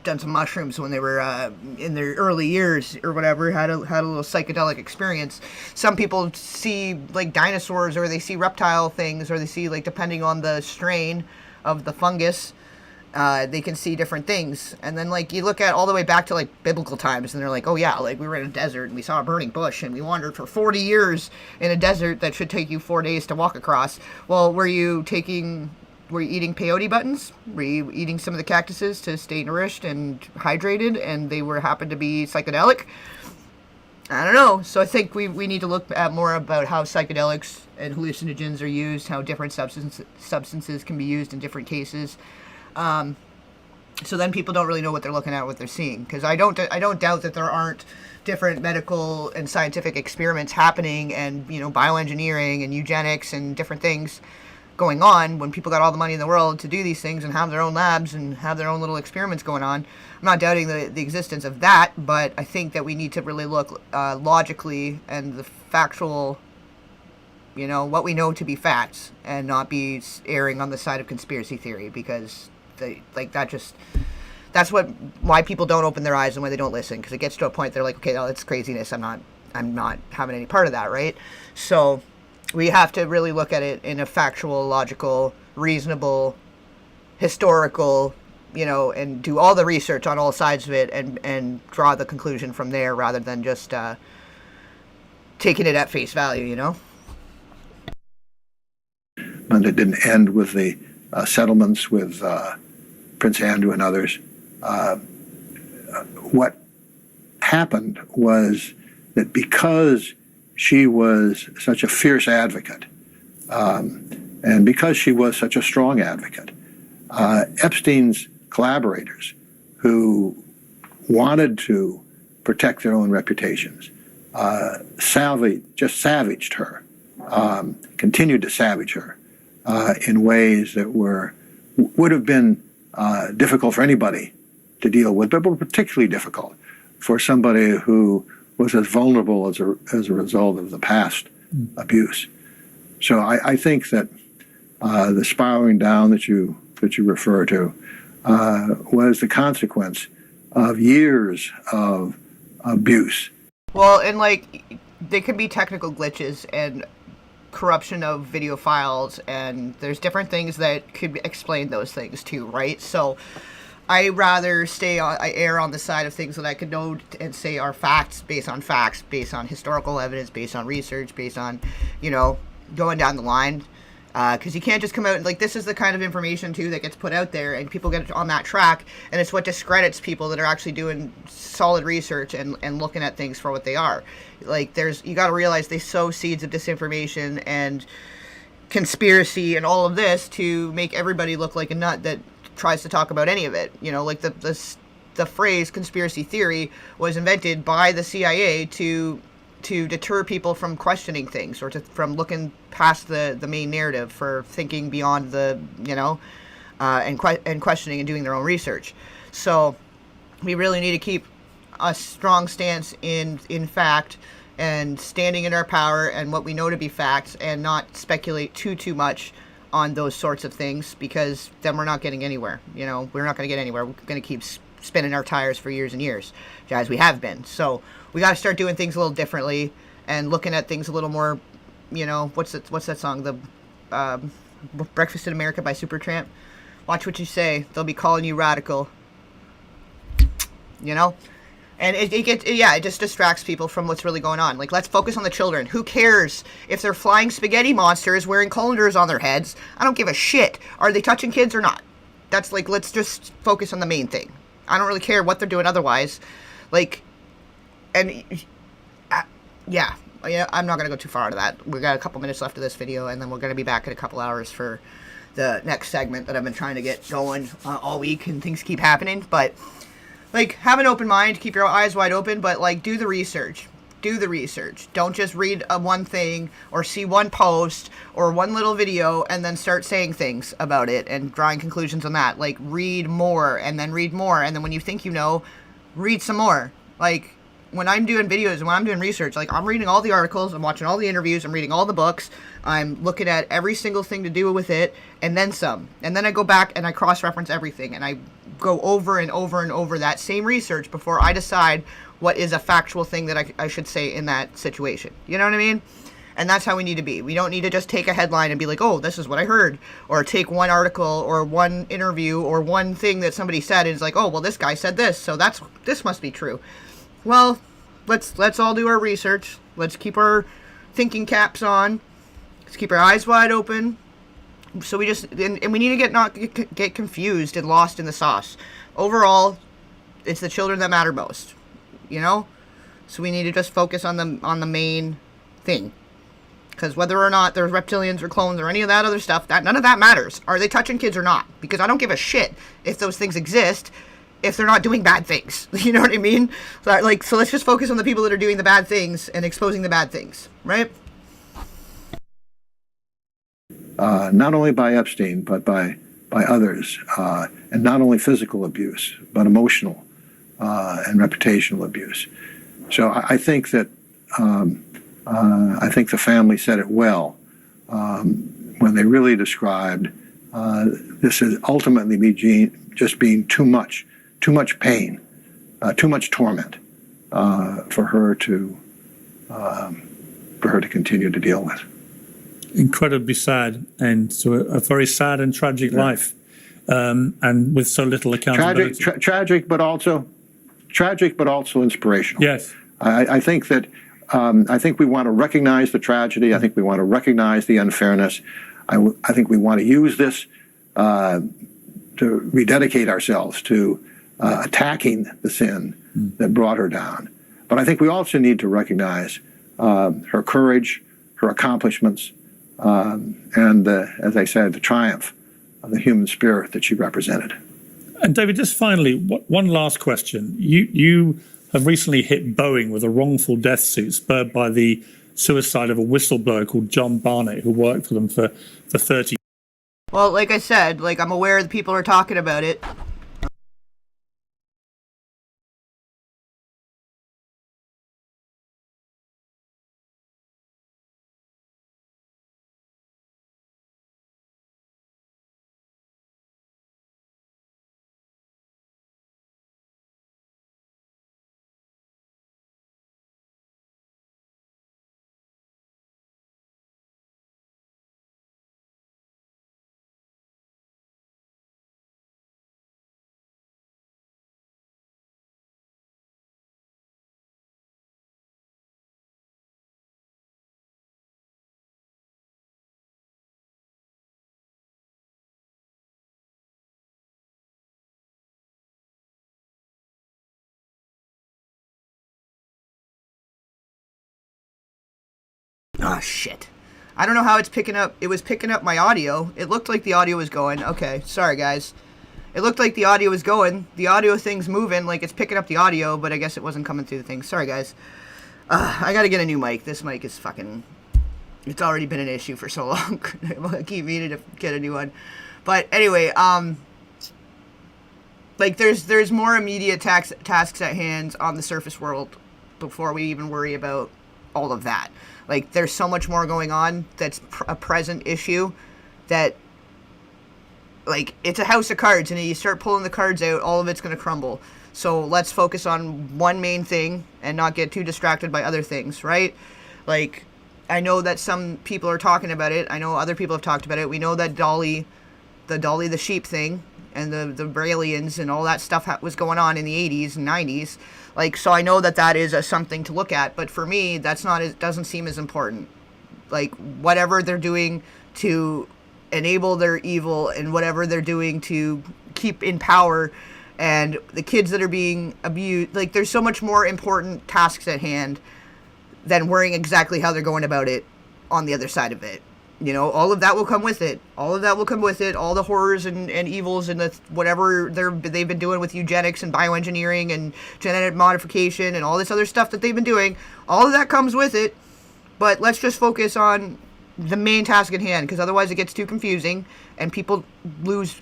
some mushrooms when they were in their early years or whatever, had a little psychedelic experience. Some people see like dinosaurs, or they see reptile things, or they see, like, depending on the strain of the fungus, they can see different things. And then, like, you look at all the way back to like biblical times, and they're like, oh yeah, like, we were in a desert and we saw a burning bush and we wandered for 40 years in a desert that should take you 4 days to walk across. Well, were you eating peyote buttons? Were you eating some of the cactuses to stay nourished and hydrated, and they happened to be psychedelic? I don't know. So I think we need to look at more about how psychedelics and hallucinogens are used, how different substances can be used in different cases. So then people don't really know what they're looking at, what they're seeing. Because I don't doubt that there aren't different medical and scientific experiments happening, and bioengineering and eugenics and different things going on when people got all the money in the world to do these things and have their own labs and have their own little experiments going on. I'm not doubting the existence of that, but I think that we need to really look logically and the factual, what we know to be facts, and not be erring on the side of conspiracy theory, because that's why people don't open their eyes and why they don't listen, because it gets to a point they're like, okay, no, that's craziness. I'm not having any part of that, right? So we have to really look at it in a factual, logical, reasonable, historical, and do all the research on all sides of it and draw the conclusion from there rather than just taking it at face value, And it didn't end with the settlements with Prince Andrew and others. What happened was that because she was such a fierce advocate, and because she was such a strong advocate, Epstein's collaborators, who wanted to protect their own reputations, savaged her, continued to savage her in ways that would have been difficult for anybody to deal with, but were particularly difficult for somebody who was as vulnerable as a result of the past abuse. So I think that the spiraling down that you refer to was the consequence of years of abuse. Well, and there could be technical glitches and corruption of video files, and there's different things that could explain those things too, right? So I rather I err on the side of things that I could know and say are facts, based on historical evidence, based on research, based on, going down the line. Because you can't just come out and this is the kind of information too that gets put out there and people get on that track, and it's what discredits people that are actually doing solid research and looking at things for what they are. You got to realize they sow seeds of disinformation and conspiracy and all of this to make everybody look like a nut that tries to talk about any of it. The phrase conspiracy theory was invented by the CIA to deter people from questioning things or from looking past the main narrative, for thinking beyond the, and questioning and doing their own research. So we really need to keep a strong stance in fact and standing in our power and what we know to be facts, and not speculate too much on those sorts of things, because then we're not getting anywhere. We're not going to get anywhere. We're going to keep spinning our tires for years and years, as we have been. So we got to start doing things a little differently and looking at things a little more, what's that song? The Breakfast in America by Supertramp. Watch what you say. They'll be calling you radical. And it just distracts people from what's really going on. Let's focus on the children. Who cares if they're flying spaghetti monsters wearing colanders on their heads? I don't give a shit. Are they touching kids or not? That's let's just focus on the main thing. I don't really care what they're doing otherwise. I'm not going to go too far into that. We've got a couple minutes left of this video, and then we're going to be back in a couple hours for the next segment that I've been trying to get going all week, and things keep happening. But, have an open mind, keep your eyes wide open, but, do the research. Do the research. Don't just read one thing or see one post or one little video and then start saying things about it and drawing conclusions on that. Read more, and then read more, and then when you think read some more. When I'm doing videos and when I'm doing research, I'm reading all the articles, I'm watching all the interviews, I'm reading all the books, I'm looking at every single thing to do with it, and then some. And then I go back and I cross-reference everything, and I go over and over and over that same research before I decide what is a factual thing that I should say in that situation. You know what I mean? And that's how we need to be. We don't need to just take a headline and be like, oh, this is what I heard. Or take one article or one interview or one thing that somebody said and it's like, oh, well, this guy said this, so this must be true. Well, let's all do our research. Let's keep our thinking caps on. Let's keep our eyes wide open. So we need to not get confused and lost in the sauce. Overall, it's the children that matter most. So we need to just focus on the main thing. Because whether or not there's reptilians or clones or any of that other stuff, none of that matters. Are they touching kids or not? Because I don't give a shit if those things exist, if they're not doing bad things. You know what I mean? So let's just focus on the people that are doing the bad things and exposing the bad things, right? Not only by Epstein, but by others, and not only physical abuse, but emotional and reputational abuse. So I think that the family said it well when they really described this as ultimately just being too much pain, too much torment for her to continue to deal with. incredibly sad end to a very sad and tragic life, and with so little accountability. Tragic, but also inspirational. Yes. I think that I think we want to recognize the tragedy. I think we want to recognize the unfairness. I think we want to use this to rededicate ourselves to attacking the sin that brought her down. But I think we also need to recognize her courage, her accomplishments, and, as I said, the triumph of the human spirit that she represented. And David, just finally, one last question. You have recently hit Boeing with a wrongful death suit spurred by the suicide of a whistleblower called John Barnett, who worked for them for 30 years. Well, like I said, I'm aware that people are talking about it. Ah, shit. I don't know how it's picking up. It was picking up my audio. It looked like the audio was going. Okay, sorry, guys. It looked like the audio was going. The audio thing's moving, like it's picking up the audio, but I guess it wasn't coming through the thing. Sorry, guys. I gotta get a new mic. This mic is fucking... It's already been an issue for so long. I keep meaning to get a new one. But anyway, there's more immediate tasks at hand on the surface world before we even worry about all of that. There's so much more going on that's a present issue that, it's a house of cards, and you start pulling the cards out, all of it's going to crumble. So let's focus on one main thing and not get too distracted by other things, right? I know that some people are talking about it. I know other people have talked about it. We know that Dolly the sheep thing and the Braillians and all that stuff was going on in the 80s and 90s. So I know that is something to look at, but for me, it doesn't seem as important. Whatever they're doing to enable their evil and whatever they're doing to keep in power and the kids that are being abused, there's so much more important tasks at hand than worrying exactly how they're going about it on the other side of it. All of that will come with it. All of that will come with it. All the horrors and evils and whatever they've been doing with eugenics and bioengineering and genetic modification and all this other stuff that they've been doing. All of that comes with it. But let's just focus on the main task at hand, because otherwise it gets too confusing and people lose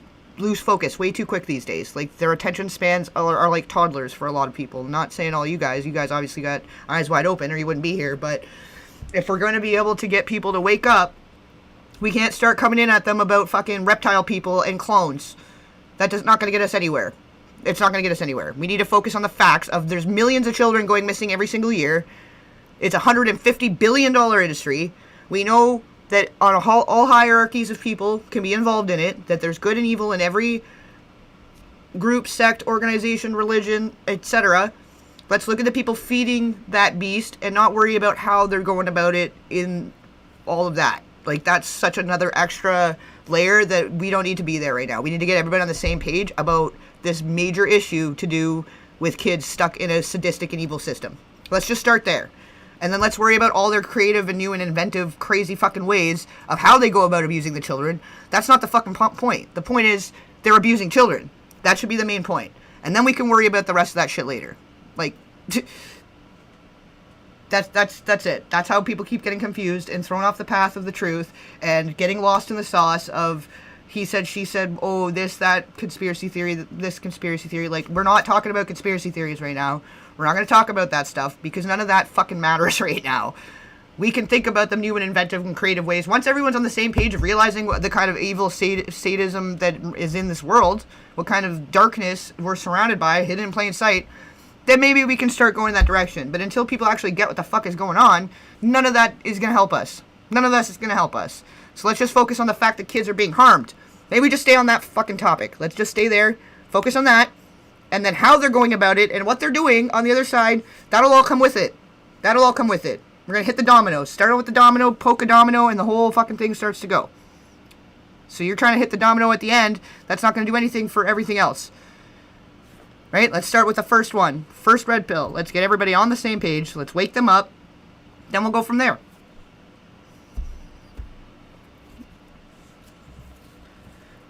focus way too quick these days. Their attention spans are like toddlers for a lot of people. I'm not saying all you guys. You guys obviously got eyes wide open or you wouldn't be here. But if we're going to be able to get people to wake up, we can't start coming in at them about fucking reptile people and clones. That's not going to get us anywhere. It's not going to get us anywhere. We need to focus on the facts of there's millions of children going missing every single year. It's a $150 billion industry. We know that on all hierarchies of people can be involved in it, that there's good and evil in every group, sect, organization, religion, etc. Let's look at the people feeding that beast and not worry about how they're going about it in all of that. That's such another extra layer that we don't need to be there right now. We need to get everybody on the same page about this major issue to do with kids stuck in a sadistic and evil system. Let's just start there. And then let's worry about all their creative and new and inventive, crazy fucking ways of how they go about abusing the children. That's not the fucking point. The point is they're abusing children. That should be the main point. And then we can worry about the rest of that shit later. That's it. That's how people keep getting confused and thrown off the path of the truth and getting lost in the sauce of he said, she said, oh, that conspiracy theory, this conspiracy theory. We're not talking about conspiracy theories right now. We're not going to talk about that stuff because none of that fucking matters right now. We can think about them new and inventive and creative ways. Once everyone's on the same page of realizing what the kind of evil sadism that is in this world, what kind of darkness we're surrounded by, hidden in plain sight, then maybe we can start going that direction. But until people actually get what the fuck is going on, none of that is going to help us. None of this is going to help us. So let's just focus on the fact that kids are being harmed. Maybe just stay on that fucking topic. Let's just stay there, focus on that, and then how they're going about it and what they're doing on the other side, that'll all come with it. That'll all come with it. We're going to hit the dominoes. Start with the domino, poke a domino, and the whole fucking thing starts to go. So you're trying to hit the domino at the end. That's not going to do anything for everything else. Right? Let's start with the first one. First red pill. Let's get everybody on the same page. Let's wake them up. Then we'll go from there.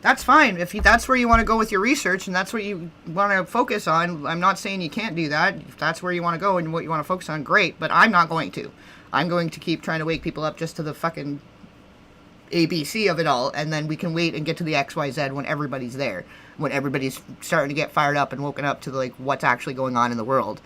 That's fine. If that's where you want to go with your research and that's what you want to focus on, I'm not saying you can't do that. If that's where you want to go and what you want to focus on, great. But I'm not going to. I'm going to keep trying to wake people up just to the fucking ABC of it all, and then we can wait and get to the XYZ when everybody's there, when everybody's starting to get fired up and woken up to like what's actually going on in the world.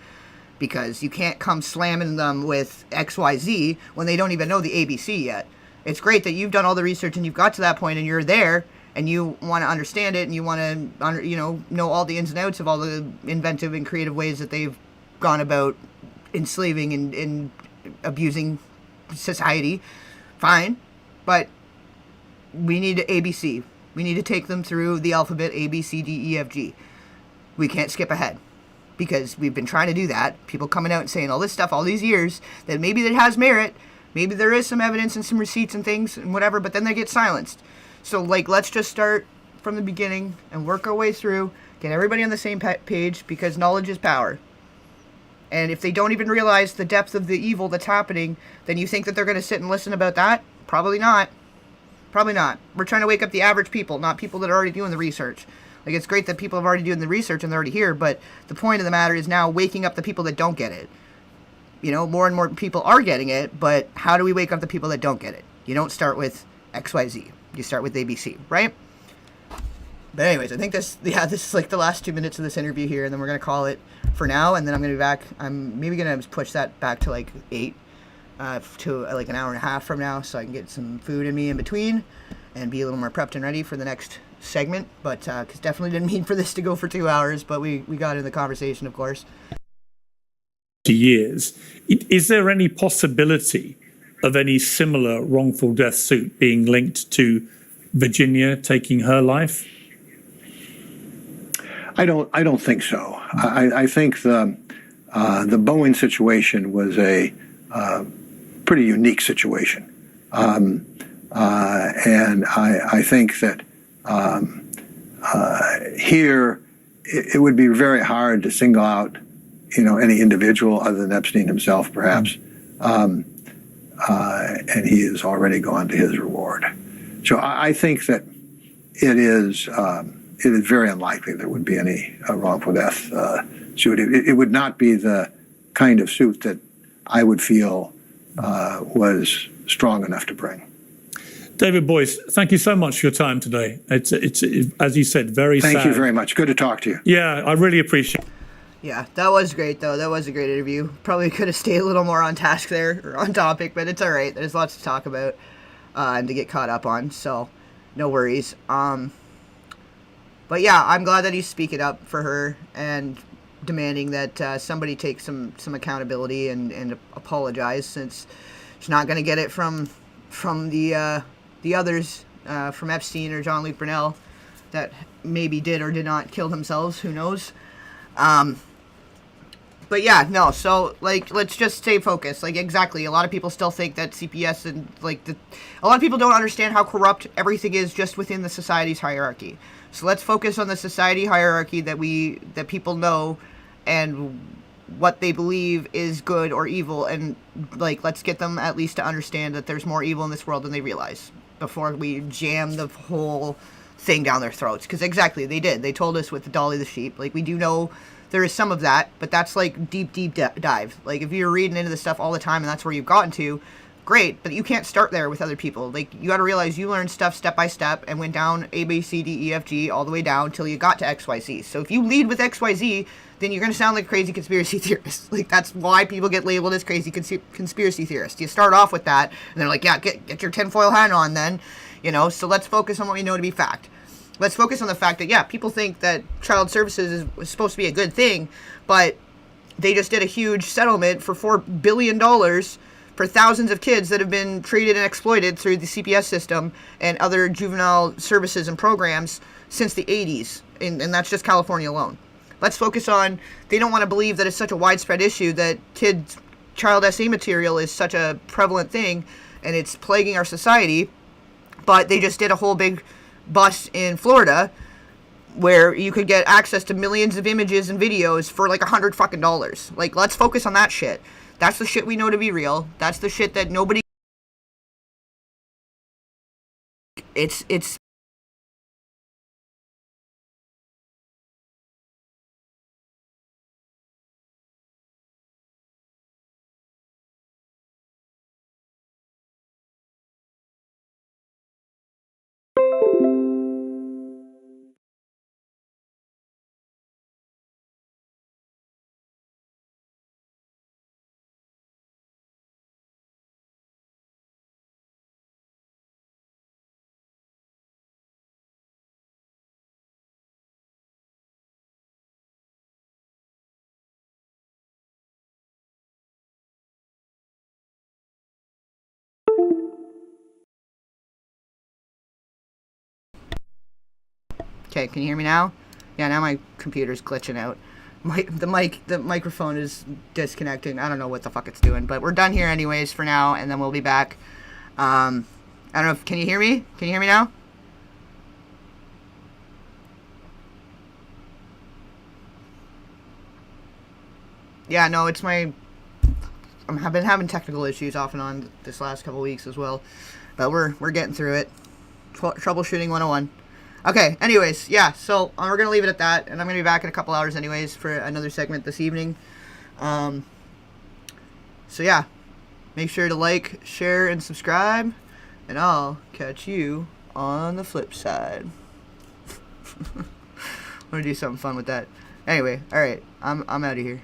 Because you can't come slamming them with XYZ when they don't even know the ABC yet. It's great that you've done all the research and you've got to that point and you're there and you want to understand it and you want to know all the ins and outs of all the inventive and creative ways that they've gone about enslaving and abusing society. Fine, but we need ABC. We need to take them through the alphabet A, B, C, D, E, F, G. We can't skip ahead because we've been trying to do that. People coming out and saying all this stuff all these years that maybe it has merit, maybe there is some evidence and some receipts and things and whatever, but then they get silenced. So, like, let's just start from the beginning and work our way through, get everybody on the same page because knowledge is power. And if they don't even realize the depth of the evil that's happening, then you think that they're going to sit and listen about that? Probably not. Probably not. We're trying to wake up the average people, not people that are already doing the research. Like, it's great that people have already doing the research and they're already here, but the point of the matter is now waking up the people that don't get it. You know, more and more people are getting it, but how do we wake up the people that don't get it? You don't start with XYZ. You start with ABC, right? But anyways, I think this is like the last 2 minutes of this interview here, and then we're going to call it for now, and then I'm going to be back. I'm maybe going to push that back to like 8, to like an hour and a half from now, so I can get some food in me in between and be a little more prepped and ready for the next segment. But because definitely didn't mean for this to go for 2 hours, but we got in the conversation, of course. Years. Is there any possibility of any similar wrongful death suit being linked to Virginia taking her life? I don't think so. I think the Boeing situation was a pretty unique situation, and I think that here it would be very hard to single out, any individual other than Epstein himself, perhaps, and he has already gone to his reward. So I think that it is very unlikely there would be any wrongful death suit. It would not be the kind of suit that I would feel was strong enough to bring. David Boyce, thank you so much for your time today. It's as you said, very sad. Thank you very much. Good to talk to you. Yeah, I really appreciate it. Yeah, that was great, though. That was a great interview. Probably could have stayed a little more on task there, or on topic, but it's all right. There's lots to talk about and to get caught up on, so no worries. But yeah, I'm glad that he's speaking up for her and demanding that somebody take some accountability and apologize, since she's not going to get it from the others, from Epstein or Jean-Luc Brunel, that maybe did or did not kill themselves. Who knows? But yeah, no, so, like, let's just stay focused. Like, exactly, a lot of people still think that CPS and, like, a lot of people don't understand how corrupt everything is just within the society's hierarchy. So let's focus on the society hierarchy that people know and what they believe is good or evil, and, like, let's get them at least to understand that there's more evil in this world than they realize before we jam the whole thing down their throats. Because exactly, they did. They told us with the Dolly the sheep. Like, we do know there is some of that, but that's like deep dive. Like, if you're reading into this stuff all the time and that's where you've gotten to, great, but you can't start there with other people. Like, you got to realize you learned stuff step by step and went down A, B, C, D, E, F, G all the way down till you got to X, Y, Z. So if you lead with X, Y, Z, then you're going to sound like a crazy conspiracy theorist. Like, that's why people get labeled as crazy conspiracy theorists. You start off with that, and they're like, yeah, get your tinfoil hat on then, so let's focus on what we know to be fact. Let's focus on the fact that, yeah, people think that child services is supposed to be a good thing, but they just did a huge settlement for $4 billion for thousands of kids that have been treated and exploited through the CPS system and other juvenile services and programs since the 80s, and that's just California alone. Let's focus on, they don't want to believe that it's such a widespread issue, that child SA material is such a prevalent thing, and it's plaguing our society, but they just did a whole big bust in Florida where you could get access to millions of images and videos for like $100 Like, let's focus on that shit. That's the shit we know to be real. That's the shit that nobody... It's Okay, can you hear me now? Yeah, now my computer's glitching out. The microphone is disconnecting. I don't know what the fuck it's doing, but we're done here anyways for now, and then we'll be back. I don't know if, can you hear me? Can you hear me now? Yeah, no, it's my... I've been having technical issues off and on this last couple weeks as well, but we're getting through it. Troubleshooting 101. Okay, anyways, yeah, so we're going to leave it at that, and I'm going to be back in a couple hours anyways for another segment this evening. So yeah, make sure to like, share, and subscribe, and I'll catch you on the flip side. I'm going to do something fun with that. Anyway, alright, I'm out of here.